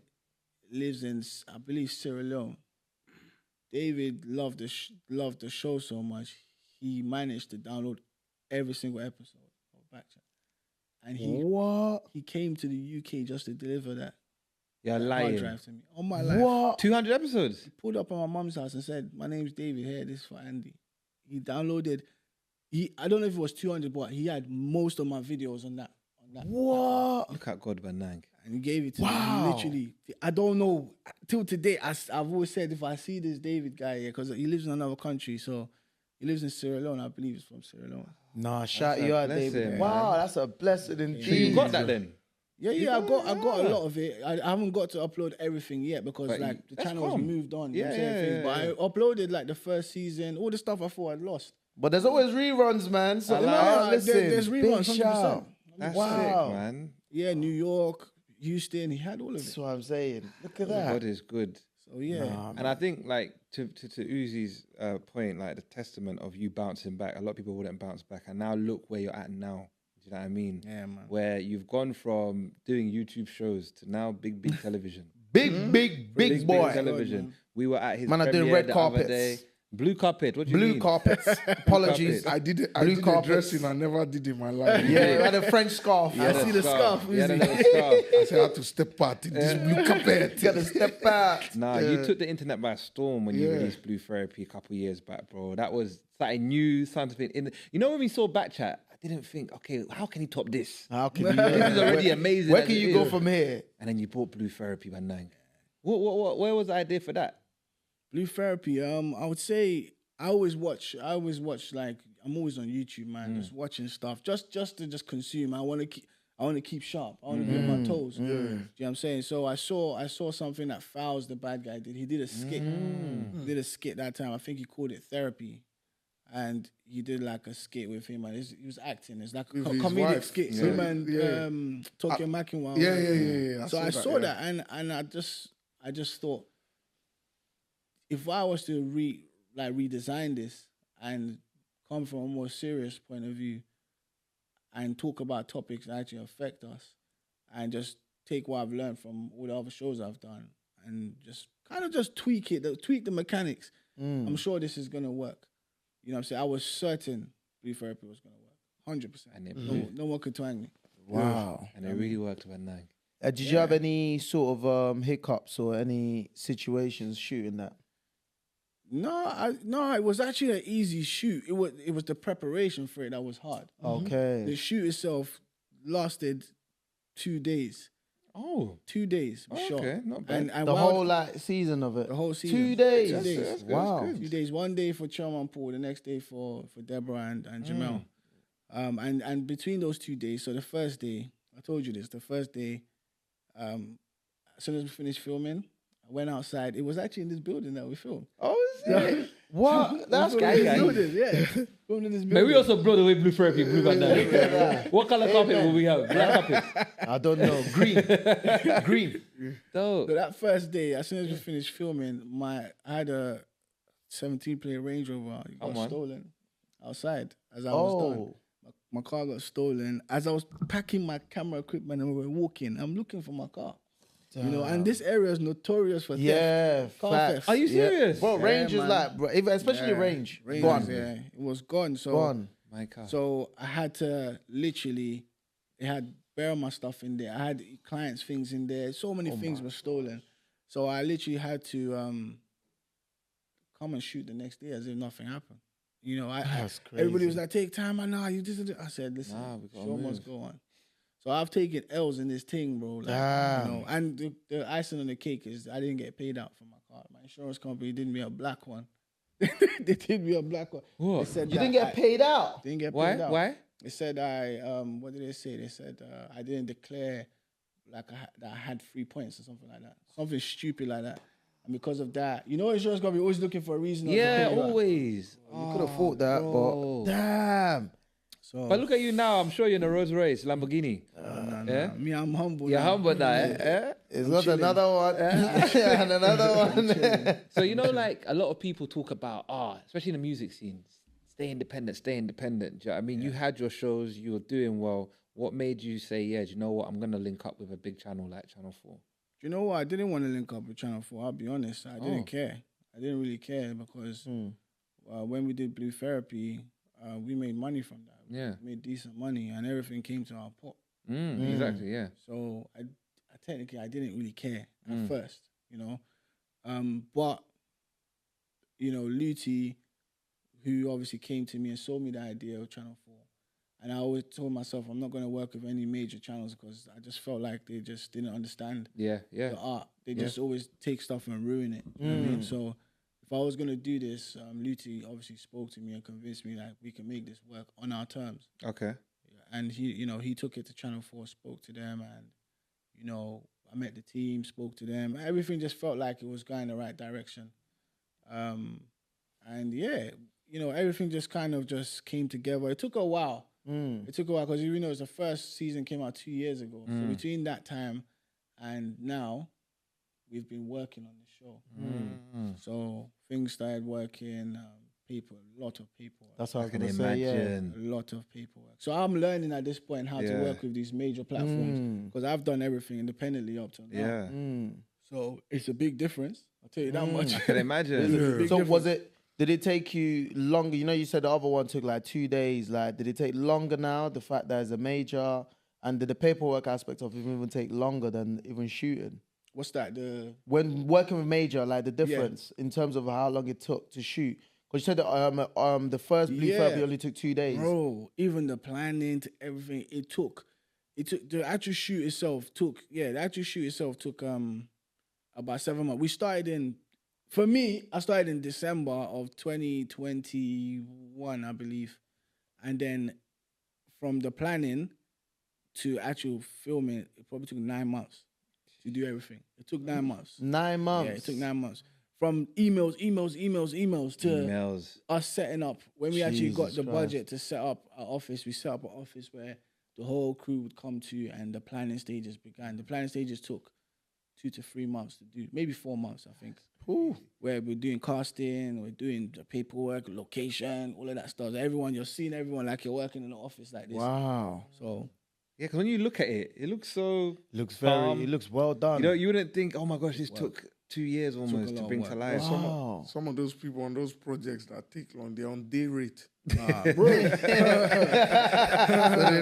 lives in, I believe, Sierra Leone. David loved the show so much, he managed to download every single episode of Backchat. And he came to the UK just to deliver that You're hard lying. drive to me. On my life. What? 200 episodes. He pulled up at my mom's house and said, "My name's David here, this is for Andy." He downloaded, I don't know if it was 200, but he had most of my videos on that. What? Look at God Banang. And he gave it to me. Wow. And literally, I don't know. Till today, I've always said, if I see this David guy here, because he lives in another country, so he lives in Sierra Leone. I believe he's from Sierra Leone. Nah, shout a you out, blessing, David. man. Wow, that's a blessing indeed. So you got that then? Yeah, I got a lot of it. I haven't got to upload everything yet because But like the that's channel has calm. moved on. Yeah, you know what I'm saying? yeah, But I uploaded like the first season, all the stuff I thought I'd lost. But there's always reruns, man. So listen, there's big reruns, 100%. shout. That's Wow. sick, man. Yeah, New York, Houston, he had all of That's it. what I'm saying. Look at God that. is good. So yeah. Nah, And I think, like, to Uzi's point, like, the testament of you bouncing back, a lot of people wouldn't bounce back. And now look where you're at now. Do you know what I mean? Yeah, man. Where you've gone from doing YouTube shows to now big television. big boy. television. We were at his Man, I did premiere red the other carpets. day. Blue carpet. What do you Blue mean? carpets. Apologies. I did it. I Blue did the carpets. dressing I never did in my life. Yeah, you had a French scarf. You had see a the scarf, You had a Uzi. little scarf. I said I had to step out in this blue carpet. You gotta step out. Nah, you took the internet by storm when you released Blue Therapy a couple years back, bro. That was something new, something in the... You know when we saw Backchat, I didn't think, okay, how can he top this? How can you? This is already amazing. Where as can it you is. go from here? And then you bought Blue Therapy by 9. Where was the idea for that? Blue Therapy, I would say I always watch like I'm always on YouTube, man, just watching stuff. Just to consume. I wanna keep sharp. I wanna be on my toes. Do you know what I'm saying? So I saw something that Fowles, the bad guy, did. He did a skit. He did a skit that time. I think he called it Therapy. And he did like a skit with him, and he was acting. It's like a With his comedic wife. skit. Yeah. Him and Tokyo Makinwa. Yeah. So I saw that, and I just thought, if I was to redesign this and come from a more serious point of view and talk about topics that actually affect us, and just take what I've learned from all the other shows I've done and just kind of just tweak the mechanics, I'm sure this is gonna work. You know what I'm saying? I was certain Blue Therapy was gonna work, 100%. And it No one could twang me. Wow. And it really worked by 9. Did you have any sort of hiccups or any situations shooting that? No, it was actually an easy shoot. It was the preparation for it that was hard. Okay. The shoot itself lasted 2 days. Oh, 2 days we shot. okay, not bad. And The while- whole like season of it. the whole season. 2 days. 2 days. That's good, Wow. that's good. 2 days. 1 day for Chum and Paul, the next day for Deborah and Jamel. And between those 2 days, so the first day, I told you this, the first day, as soon as we finished filming, I went outside. It was actually in this building that we filmed. Oh, is it? What? That's Filmed in this guy. building, yeah. Filmed in this But building. we also blow away Blue Therapy, Blue Bandana. What color carpet will we have? Black carpet. I don't know. Green. Green. dope. So that first day, as soon as we finished filming, I had a 17-plate Range Rover. It got Come on. stolen outside as I was done. Oh. My car got stolen. As I was packing my camera equipment and we were walking, I'm looking for my car. You know, and this area is notorious for theft. Yeah, Car facts. theft. Are you Yeah. serious? Bro, Yeah, range is man. like, bro, especially Yeah. range. Range, Gone. yeah. It was gone. So Gone. My car. So I had to literally, it had bare my stuff in there. I had clients' things in there. So many things were stolen. So I literally had to come and shoot the next day as if nothing happened. You know, That's everybody was crazy. like, take time. You did it. I said, listen, Nah, we gotta show must move. go on. So I've taken L's in this thing, bro. Like, Damn. you know, and the icing on the cake is I didn't get paid out for my car. My insurance company did me a black one. they did me a black one. What? They said You that didn't get paid out. Didn't get Why? paid out. Why? They said what did they say? They said I didn't declare like that I had 3 points or something like that. Something stupid like that. And because of that, you know, insurance company always looking for a reason. not to Yeah, pay you out. always. You could have thought that, bro. but damn. So, But look at you now. I'm sure you're in a Rolls Royce, Lamborghini. nah. Me, I'm humble. You're now. humble now, eh? It's got another one. And another one. So, you know, like a lot of people talk about, especially in the music scene, stay independent. Do you know what I mean? You had your shows, you were doing well. What made you say, yeah, do you know what? I'm going to link up with a big channel like Channel 4. You know what? I didn't want to link up with Channel 4. I'll be honest. I didn't care. I didn't really care because when we did Blue Therapy, we made money from that. Yeah. We made decent money and everything came to our pot. Exactly, yeah. So I technically I didn't really care at first, you know. But you know, Luty, who obviously came to me and sold me the idea of Channel 4. And I always told myself I'm not going to work with any major channels because I just felt like they just didn't understand the art. They just always take stuff and ruin it. You know what I mean? So if I was going to do this, Luty obviously spoke to me and convinced me that we can make this work on our terms. Okay. And he took it to Channel 4, spoke to them, and, you know, I met the team, spoke to them. Everything just felt like it was going the right direction. And yeah, you know, everything just kind of just came together. It took a while. It took a while because, you know, the first season came out 2 years ago. So between that time and now, we've been working on the show. So things started working, a lot of paperwork. That's what I I was can going to say, yeah. imagine. A lot of paperwork. So I'm learning at this point how to work with these major platforms because I've done everything independently up till now. Yeah. So it's a big difference. I'll tell you that much. I can imagine. So did it take you longer? You know, you said the other one took like 2 days. Like, did it take longer now, the fact that it's a major? And did the paperwork aspect of it even take longer than even shooting? What's that? When working with major, like the difference in terms of how long it took to shoot? Because you said that, the first Blue Therapy only took 2 days. Bro, even the planning to everything, it took the actual shoot itself took about 7 months. We started I started in December of 2021, I believe. And then from the planning to actual filming, it probably took 9 months to do everything. It took 9 months. 9 months? Yeah, it took 9 months. From emails to us setting up. When we actually got the budget to set up our office, we set up an office where the whole crew would come to and the planning stages began. The planning stages took 2 to 3 months to do, maybe 4 months, I think. Where we're doing casting, we're doing the paperwork, location, all of that stuff. You're seeing everyone like you're working in an office like this. Wow. So Yeah, because when you look at it, it looks so. It looks well done. You know, you wouldn't think, oh my gosh, this took 2 years almost to bring to life. Wow. Some of those people on those projects that take long, they're on day rate. Bro. So they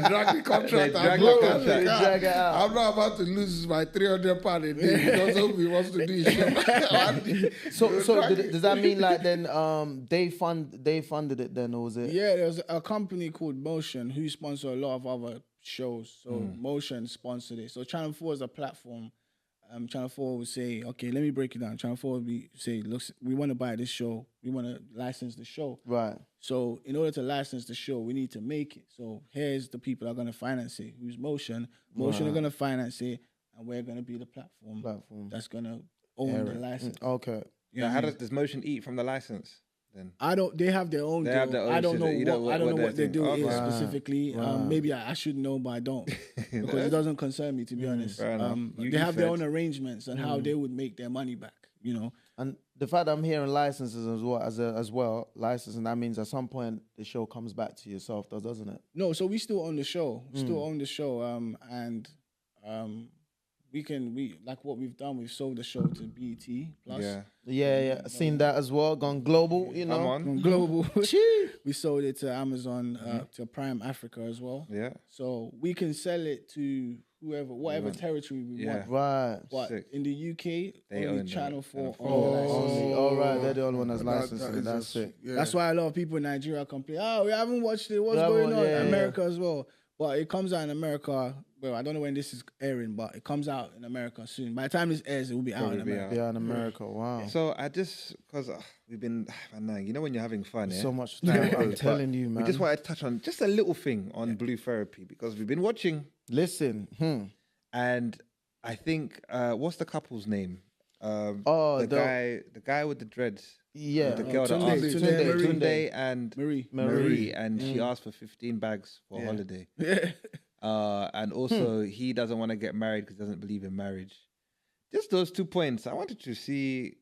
drag the contract. They drag it out. I'm not about to lose my £300 a day because nobody wants to do it. So does that mean like then they funded it then, or was it? yeah, there's a company called Motion who sponsor a lot of other shows. So Motion sponsored it. So Channel 4 is a platform. Channel 4 would say, okay, let me break it down. Channel 4 would say, look, we want to buy this show. We want to license the show. Right. So in order to license the show, we need to make it. So here's the people that are going to finance it. Who's Motion? Motion are going to finance it, and we're going to be the platform that's going to own the license. Okay. You know Now, what I how mean? does Motion eat from the license then? They have their own They deal. have their own I don't shit know that you don't- what, I don't know what what their they deal think. is Okay. specifically. Maybe I should know, but I don't because it doesn't concern me, to be honest. Fair enough. They have their own arrangements and how they would make their money back. You know, And the fact that I'm hearing licenses as well, licensing, that means at some point the show comes back to yourself, doesn't it? no. So we still own the show. Still own the show. And we like what we've done. We've sold the show to BET Plus. Yeah. Yeah. Seen that as well. Gone global, you know. Come on. On Global. Chee. We sold it to Amazon, to Prime Africa as well. Yeah. So we can sell it to whatever territory we want. Right. But Sick. in the UK, They only own Channel that. 4 Channel own the license. All right. They're the only one that's licensing That it. is That's just- it. yeah. That's why a lot of people in Nigeria complain, we haven't watched it. What's That going one, on? yeah, America as well. But it comes out in America well, I don't know when this is airing, but it comes out in America soon. By the time this airs, it will be out in Probably America. Yeah, in America. Wow. So I just, because we've been, man, you know when you're having fun, yeah? So much time. I'm But telling you, man. We just wanted to touch on just a little thing on Blue Therapy because we've been watching, Listen. and I think what's the couple's name? The guy with the dreads. Yeah. The girl Tunde, that asked Tunde, Tunde and Marie. and she asked for 15 bags for a holiday. Yeah. And also he doesn't want to get married because he doesn't believe in marriage. Just those 2 points. I wanted to see.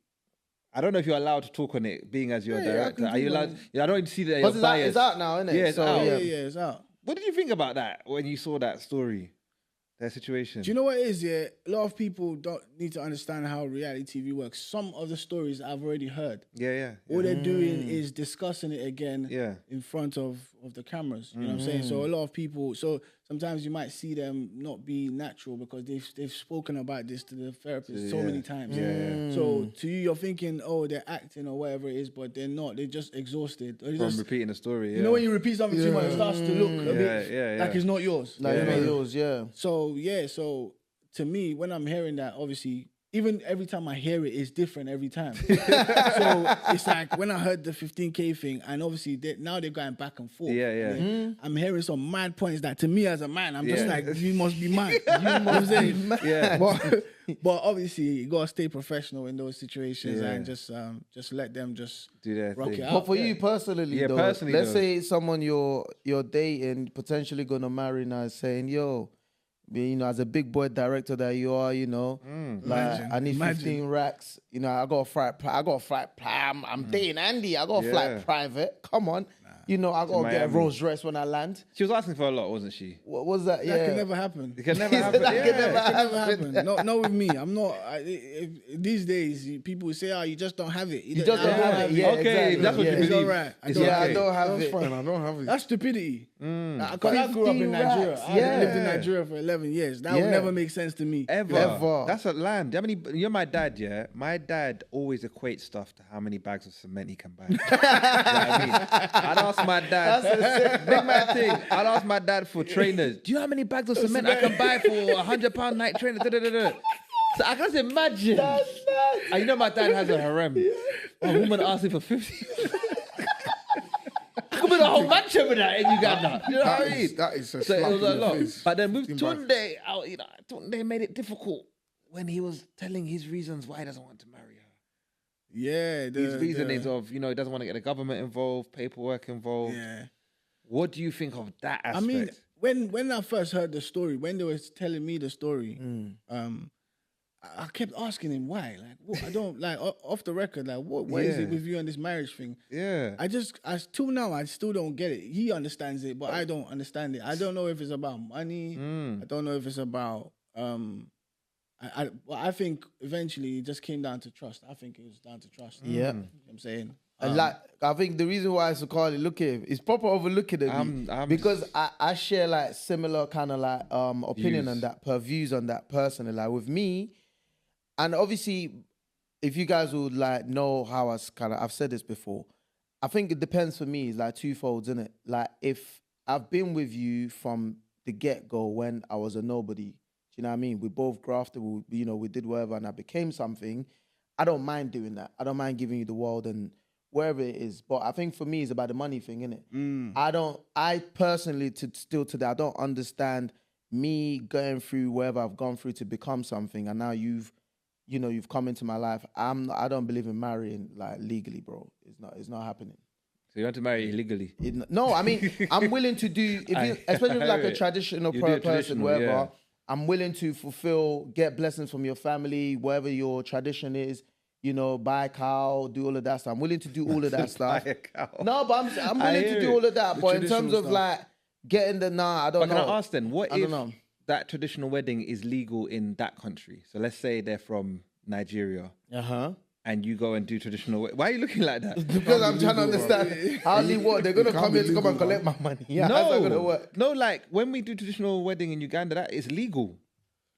I don't know if you're allowed to talk on it, being as you're a director. Are you allowed? I don't see that. Because it's out now, isn't it? Yeah, it's out. Yeah, it's out. What did you think about that when you saw that story, that situation? Do you know what it is? Yeah, a lot of people don't need to understand how reality TV works. Some of the stories I've already heard. Yeah. All they're doing is discussing it again Yeah. in front of the cameras. You know what I'm saying? So a lot of people, so sometimes you might see them not be natural because they've spoken about this to the therapist so many times. So to you, you're thinking, oh, they're acting or whatever it is, but they're not. They're just exhausted. They're From just, repeating the story. you know when you repeat something too much, it starts to look a bit yeah. like it's not yours. Like You know what I mean? yours, yeah. So to me, when I'm hearing that, obviously, even every time I hear it, it's different every time. So it's like when I heard the 15K thing, and obviously now they're going back and forth. Yeah. I'm hearing some mad points that to me as a man, I'm just like, you must be mad. You must be mad. Yeah. But obviously, you gotta stay professional in those situations and just let them just Do their rock thing. it out. But for you personally, though, personally, let's though. say someone you're dating, potentially gonna marry now, is saying, yo, you know, as a big boy director that you are, you know, like I need 15 racks. You know, I got a flight. I'm dating Andy. I got a flight private. Come on, you know, I got to get a Miami. Rolls Royce when I land. She was asking for a lot, wasn't she? What was that? That can never happen. It can never happen. That can never It never happen. Not with me. I'm not. These days, people say, "Oh, you just don't have it." You just don't have it. Yeah, Okay, exactly. that's what you It's believe. all right. It's Yeah, okay. I don't have That's it. fine. I don't have it. That's stupidity. Because I grew up 15 in Nigeria. racks, I lived in Nigeria for 11 years. That would Yeah. never make sense to me. Ever. That's a land. How many? You're my dad, yeah. My dad always equates stuff to how many bags of cement he can buy. You know what I mean? I'd ask my dad. Big man thing. I'd ask my dad for trainers. Do you know how many bags of cement I can buy for £100 night trainer? So I can just imagine. And you know my dad has a harem. A woman asked him for 50. I could put a whole mansion with that in Uganda. You know what I mean? That is a So it slap was in a the lot. face. But then with 15 bags. Tunde, Tunde made it difficult when he was telling his reasons why he doesn't want to marry her. Yeah. His reasonings of, he doesn't want to get the government involved, paperwork involved. Yeah. What do you think of that aspect? I mean, when I first heard the story, when they were telling me the story, I kept asking him why. Like, what, I don't like off the record. Like, what is it with you and this marriage thing? Yeah. Till now, I still don't get it. He understands it, but I don't understand it. I don't know if it's about money. I don't know if it's about. I think eventually it just came down to trust. I think it was down to trust. Yeah. You know what I'm saying. And like, I think the reason why Sakali look at him is proper overlooking at me because I share like similar kind of like opinion Views. on that, views on that personally. Like with me, and obviously, if you guys would like know how I've said this before. I think it depends for me. It's like twofold, isn't it? Like if I've been with you from the get-go when I was a nobody, do you know what I mean? We both grafted, we did whatever, and I became something. I don't mind doing that. I don't mind giving you the world and wherever it is. But I think for me, it's about the money thing, innit? I personally, still today, I don't understand me going through wherever I've gone through to become something, and now you've come into my life. I don't believe in marrying like legally, bro. It's not happening. So you want to marry illegally? No, I mean, I'm willing to do, especially with like a traditional You do it person, traditional, wherever, yeah. I'm willing to get blessings from your family, whatever your tradition is, buy a cow, do all of that stuff. I'm willing to do all of that stuff. Buy a cow. No, but I'm willing to do all of that. But in terms of like getting I don't know. But can I ask then, what I don't if know. that traditional wedding is legal in that country? So let's say they're from Nigeria. And you go and do traditional. Why are you looking like that? Because I'm trying to understand how what they're gonna come here to come and collect my money. Yeah, how's that gonna work? No, like when we do traditional wedding in Uganda, that is legal.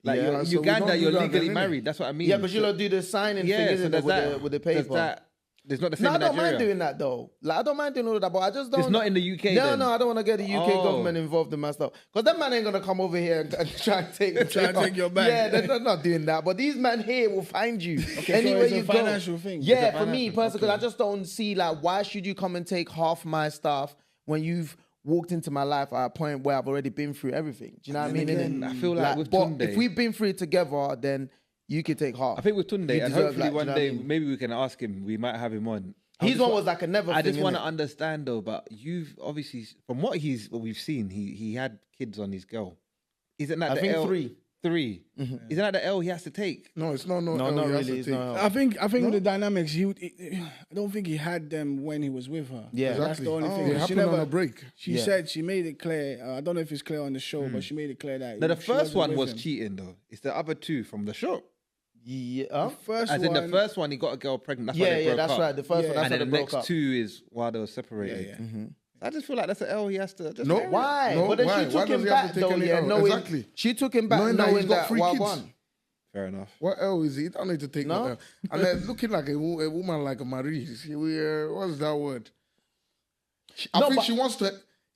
Like Yeah, you're in so we Uganda, don't do you're that legally then, innit? married. That's what I mean. Yeah, because you don't do the signing thing, isn't it, with the paper. Does that It's not the same No, I in don't Nigeria. mind doing that though. Like, I don't mind doing all of that, but I just don't. It's not in the UK. No, then. no, I don't want to get the UK Oh. government involved in my stuff. Because that man ain't going to come over here and try and take Try and take your bag. Yeah, they're not doing that. But these men here will find you Okay, anywhere so it's you a go. financial thing. Yeah, It's a for me financial- personally, because I just don't see like why should you come and take half my stuff when you've walked into my life at a point where I've already been through everything. Do you know what I mean? again, I feel like with but Tunde- if we've been through it together, then you could take half. I think with Tunde, You and deserve, hopefully like, do you one know what I day mean? maybe we can ask him. We might have him on. His one was like a never I thing, just want to innit? understand though, but you've obviously from what we've seen, he had kids on his girl. Isn't that I the think L? 3. Isn't that the L he has to take? No, it's not. No, L, not he has to really. It's take. not. I think with the dynamics, I don't think he had them when he was with her. Yeah. That's the only thing. It She happened on a break. She Yeah. said she made it clear. I don't know if it's clear on the show, but she made it clear that. No, the she first wasn't one with was him. cheating though. It's the other two from the show. Yeah. First As in one, the first one, he got a girl pregnant. That's why Yeah, they yeah, broke that's up. right. The first Yeah. one, that's And how then they the broke next up. two is while they were separated. Yeah. I just feel like that's an L he has to. Just No, carry. Why? No, but then why? she Why took does him he have back to take though, any yeah. L? Knowing, Exactly. She took him back Knowing knowing, that he's got that 3 well, kids. one. Fair enough. What L is he? He don't need to take No? no L. And then looking like a woman like a Marie. What's that word? I No, think but- she wants to.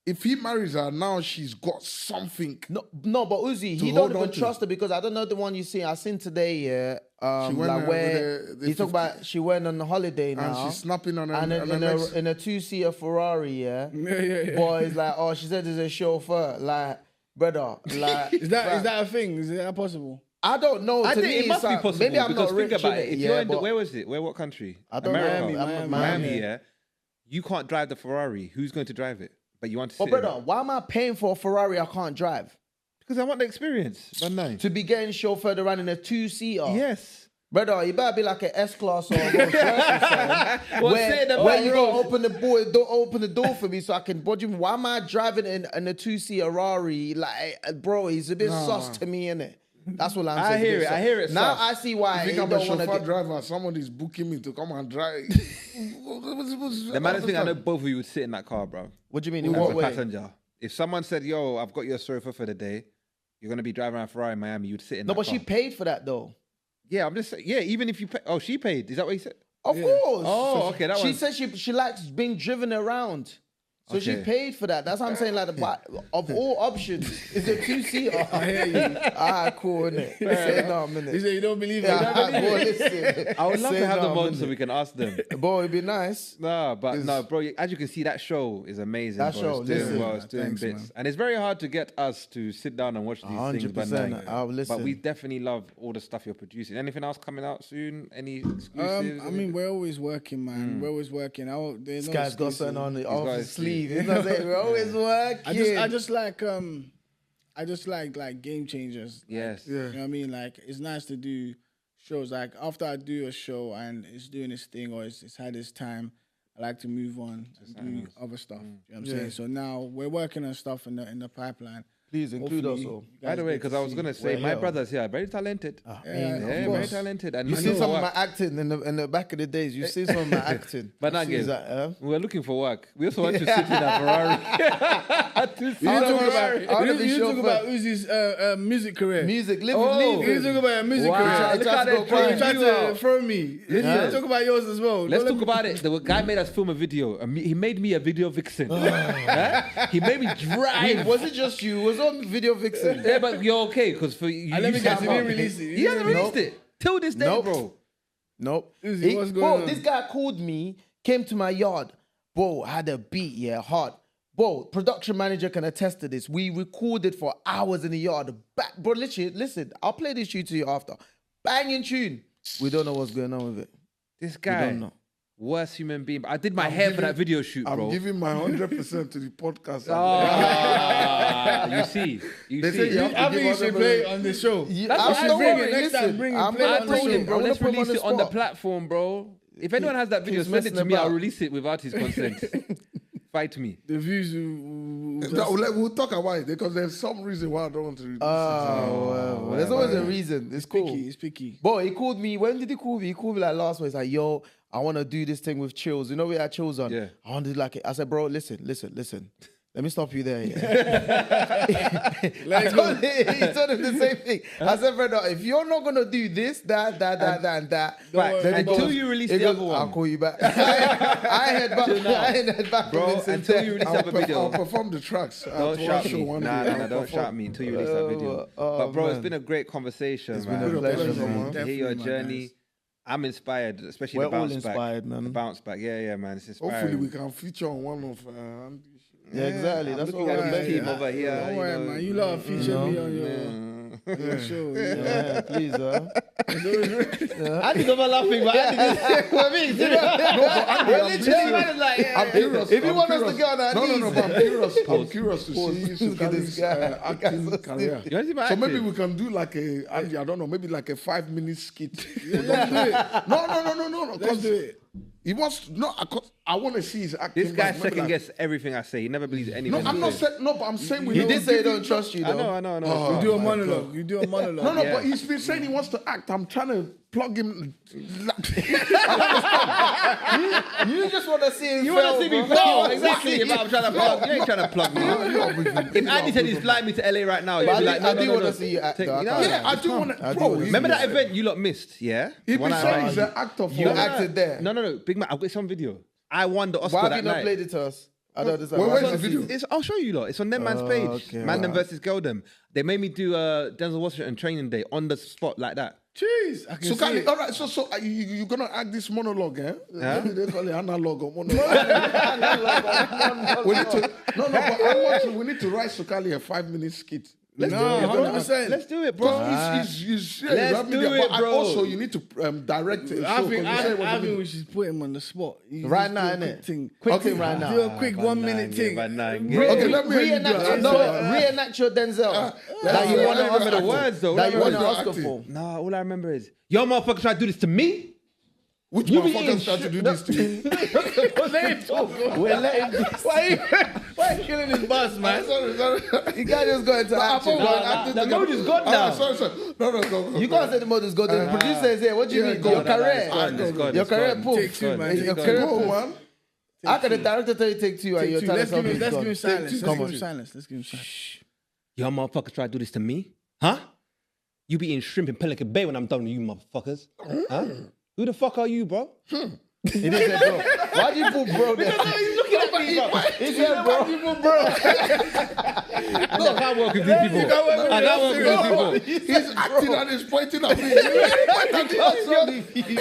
If he marries her now, she's got something. No, but Uzi, he hold don't on even to. trust her because I don't know the one you see. I seen today, yeah. She went like where with the he talked 50 about she went on holiday now. And she's snapping on her. and on her next- in a 2-seater Ferrari, yeah. Yeah. Boy, it's like, oh, she said there's a chauffeur. Like, brother, like. Is that a thing? Is that possible? I don't know. I To think me, it must it's be like- possible Maybe I'm because not rich think about in it. If yeah, you're in but where was it? What country? I don't know. America. Miami, Miami, yeah. You can't drive the Ferrari. Who's going to drive it? But you want to But sit in brother, it. why am I paying for a Ferrari I can't drive? Because I want the experience. But no. To be getting chauffeured around in a 2-seater? Yes. Brother, you better be like an S-Class or a Rolls Royce or something. Well, where sit in the where back you row. don't open the door for me so I can budge him. Why am I driving in a 2-seater Ferrari? Like, bro, he's a bit sus to me, innit? That's what I'm I saying. hear it. I hear it. Now sus. I see why I he think I'm a don't want to chauffeur get... driver. Somebody's booking me to come and drive. The maddest thing, I know both of you would sit in that car, bro. What do you mean? In As what a way? passenger. If someone said, yo, I've got your chauffeur for the day, you're going to be driving around Ferrari in Miami, you'd sit in No, that but car. she paid for that, though. Yeah, I'm just saying. Yeah, even if you pay. Oh, she paid. Is that what you said? Of course. Oh, okay, that She one- said she likes being driven around. So she Okay. paid for that. That's what I'm saying. Like, of all options, it's a 2-seater. I hear you. Cool, innit? Say no, minute. You say you don't believe it. Yeah, boy, listen. I would love Say to have them no, on so minute. we can ask them. Boy, it'd be nice. No, but no, bro. As you can see, that show is amazing. That bro. show, it's doing listen. well. It's doing Thanks, bits, man. and it's very hard to get us to sit down and watch these things. But 100%. no, I'll listen. But we definitely love all the stuff you're producing. Anything else coming out soon? Any exclusives? I mean, we're always working, man. We're always working. This guy's got something on the off got his his sleeve. You know what I'm saying? We're always working. I just like game changers. yes. Yeah. You know what I mean? Like, it's nice to do shows. Like, after I do a show and it's doing its thing or it's had its time, I like to move on and do other stuff. You know what I'm saying? So now we're working on stuff in the pipeline. Please include us Hopefully, all. you By guys the way, get because to I was see. gonna say, We're my here. brothers here are very talented. Yeah, Yeah, of very course. talented. And You know seen some of what? my acting in the back of the days. You seen some of my acting. But not Is again. that, We're looking for work. We also want to sit in a Ferrari. To sit You in a talk Ferrari. about, wanna you be talk chauffeur. about Uzi's music career. music, You live. talk about your music Wow. career. Look Try how to they go throw You cry. tried you to out. throw me. You talk about yours as well. Let's Don't talk let me- about it. The guy made us film a video. He made me a video vixen. Huh? He made me drive. Was it just you? Was on Video Vixen? Yeah, but you're okay because for you. And let me you guess, said- he didn't release it. He hasn't released Nope. it till this day, Nope. bro. Nope. Uzi, what's going on? This guy called me, came to my yard. Bro, had a beat, yeah, hard. Bro, production manager can attest to this. We recorded for hours in the yard. Bro, literally, listen, I'll play this tune to you after. Banging tune. We don't know what's going on with it. This We guy, don't know. worst human being. I did my hair for that video shoot, I'm bro. giving my 100% to the podcast. You see, They say you have to I think you give should 100%. play it on the show. That's I what I don't told worry, him. Next time, listen, bring it, I'm play it gonna on I the told show. him, bro. I wanna Let's put him release on it the on the spot. platform, bro. If anyone has that video, Keeps send it to messing me. I'll about. release it without his consent. Fight me. The views We'll talk about it because there's some reason why I don't want to read this. Oh, well, there's always a reason. It's cool. picky. It's picky. Boy, he called me. When did he call me? He called me like last week. He's like, yo, I want to do this thing with Chills. You know we had Chills on? Yeah. I want to do like it. I said, bro, listen. Let me stop you there. Yeah. He told him the same thing. I said, brother, if you're not gonna do this, that, and that, Right, then until you release the other one. I'll call you back. I head back, Bro, until you release the other I'll video. perform the tracks. Don't shout me. Nah, don't shout me until you release that video. But bro, it's been a great conversation, man. been a pleasure, man. To hear your Definitely, my journey. guys. I'm inspired, especially We're the bounce all back. inspired, man. The bounce back, yeah, man. It's inspiring. Hopefully we can feature on one of Yeah, exactly. I'm That's looking what at we're the begging. team over here. Don't worry, man. You lot feature me on your show. Yeah, please, I think I'm laughing, but I think I'm curious. If you want us to go on our knees. No, but I'm curious to see Look at this Sukali's guy. acting career. You want to see my So maybe acting? we can do like Andy, I don't know, maybe like a 5-minute skit. Let's do it. No. Let's do it. He wants I want to see his acting. This guy like, maybe second like- guess everything I say. He never believes anything. No, I'm not saying but I'm saying we You don't did say give you don't him- trust you, though. I know. You do a monologue. You do a monologue. No, Yeah. but he's been saying he wants to act. I'm trying to plug him. You just want to see him. You want to see me bro. fail? Exactly. But I'm trying to plug. You ain't trying to plug me. If Andy said he's flying me to LA right now, you'd But be like, I do want no. to see you act. Take- though. I you know, can't Yeah, lie. I do want to. I do Bro, wanna Remember that event you lot missed? Yeah. He When been I- saying he's an actor for. You acted there. No. Big man, I've got some video. I won the Oscar Why have that you not night. played it to us? I don't understand. Where- Why where's can't the I see video? it? I'll show you lot. It's on them man's page. okay, Man them alright. versus Girl them. They made me do Denzel Washington training day on the spot like that. Jeez, I can So, see Kali, it. all right, so you're going to act this monologue, eh? Huh? They call it analog or monologue. we need to, we need to write Sukali a 5-minute skit. No, 100%. Let's do it, bro. He's Let's do it, but bro. also, you need to direct it. I think we should put him on the spot. You Right just now, do a quick innit? thing. Quick thing right now. Do a quick 1 minute thing. Okay, let me hear you do it. Reenact your Denzel. That you you won wanna an remember Oscar the words, though. That you won an What Oscar acting? for. Nah, all I remember is, yo, motherfucker, try to do this to me? Which You be motherfuckers eating try to shit- do this to you? We're letting this. Why are you killing his buzz, man? Sorry. You can't just go into action. The mode is gone now. Sorry. No, go. You can't say the mode is good. The producer is here. What do you mean? go. Your No, career. It's gone. Your career Take poof. two, man. Your Take career Go, poof. man. How can the director tell you take two and you're Two. telling Let's give him something? silence. Let's Come give on. him silence. Let's give him silence. Yo, motherfucker, try to do this to me? Huh? You be eating shrimp in Pelican Bay when I'm done with you, motherfuckers. Huh? Who the fuck are you, bro? He didn't say bro. Why do you put bro there? He's looking at me, bro. He said bro. I can't work with these people. I can't work with these people. He's acting and he's pointing at me.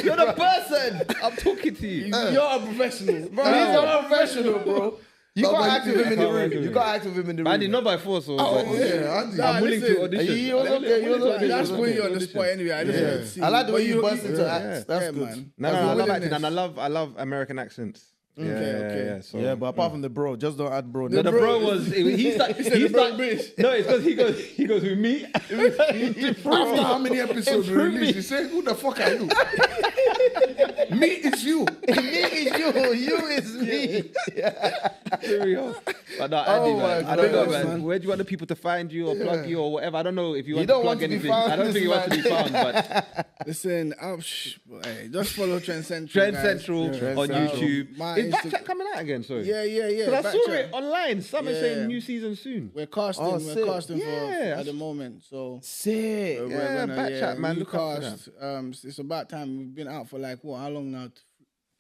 You're the person. I'm talking to you. You're a professional. Bro, he's a professional, bro. You No, can't but act with him in the can't work room. with You him. can't act with him in the room. Andy, not by force. Or Oh, yeah, Andy. Nah, I'm willing listen, to audition. He was okay. He was okay. That's He was putting okay. you on the spot anyway. I just want to see. I like the way you But burst into acts. That's yeah, good. man. No, That's I love willingness. acting and I love American accents. Okay. Yeah, so. Yeah, but apart from the bro, just don't add bro. No, the bro was he's like He said the bro bitch. No, it's because he goes with me. After how many episodes we released, he said, who the fuck are you? Me is you. Me is you. You is me. But no, Andy, Oh man, my I don't know, goodness, man. Where do you want the people to find you or plug you or whatever? I don't know if you want don't to want plug to be anything. found, I don't think this you want to be man. found, but Listen, hey, just follow Trend Central. Trend guys. Central Trend on Central. YouTube. My Is Insta- Backchat coming out again? Sorry. Yeah. Because I saw Backchat. it online. Someone Yeah. saying new season soon. We're casting. Oh, we're sick. casting for Yeah. at the moment. So Sick. we're Yeah, Backchat, man, look out for recast. It's about time. We've been out for like what? How long now?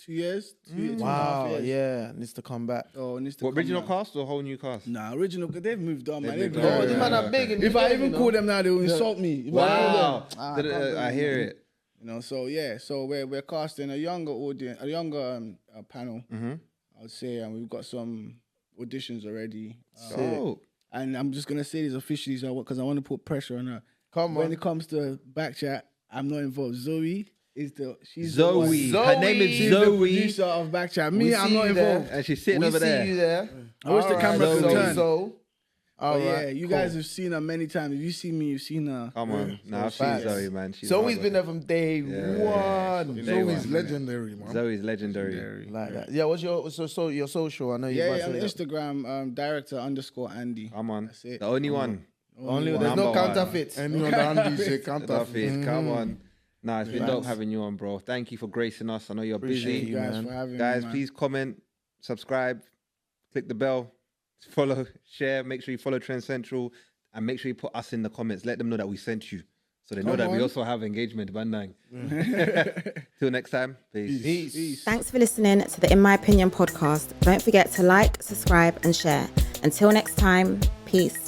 2 years. 2 years. 2.5 Wow. years. Yeah, needs to come back. Oh, it needs to What, come original back. cast or whole new cast? Nah, original. Cause they've moved on, man. They've They've moved gone. on. Oh, the man are big. in If the I game, even you call know. them now, they will insult me. If I call Wow. them, I Did- can't I believe hear it. it. You know, so yeah, so we're casting a younger audience, a younger panel, I would say, and we've got some auditions already. Oh. And I'm just gonna say this officially, because I want to put pressure on her. Come When on. it comes to Backchat, I'm not involved. Zoe is she's Zoe. the one. Her name is She's the Zoe. producer of Backchat. Me, We I'm see not you there. involved. And she's sitting We over see there. you there. I wish the camera could turn. So, all But yeah, right, you cool. guys have seen her many times. If you see me, you've seen her. Come on. Nah, I've facts. seen Zoe, man. She's Zoe's hard been there from day one. Day Zoe's one. legendary, man. Zoe's legendary. Like that. Yeah, what's your your social? I know you Yeah, must on say that. Instagram, director_Andy. Come on. That's it. The only one. Only there's Number no one. counterfeits. Any other Andy say That counterfeit. is. Come on. Nah, it's been dope having you on, bro. Thank you for gracing us. I know you're Appreciate busy. you, Guys, man. for having me, Guys, man. please comment, subscribe, click the bell. follow, share. Make sure you follow Trend Central, and make sure you put us in the comments. Let them know that we sent you, so they know that we also have engagement. Bandang. Till next time, peace. Thanks for listening to the In My Opinion podcast. Don't forget to like, subscribe, and share. Until next time, peace.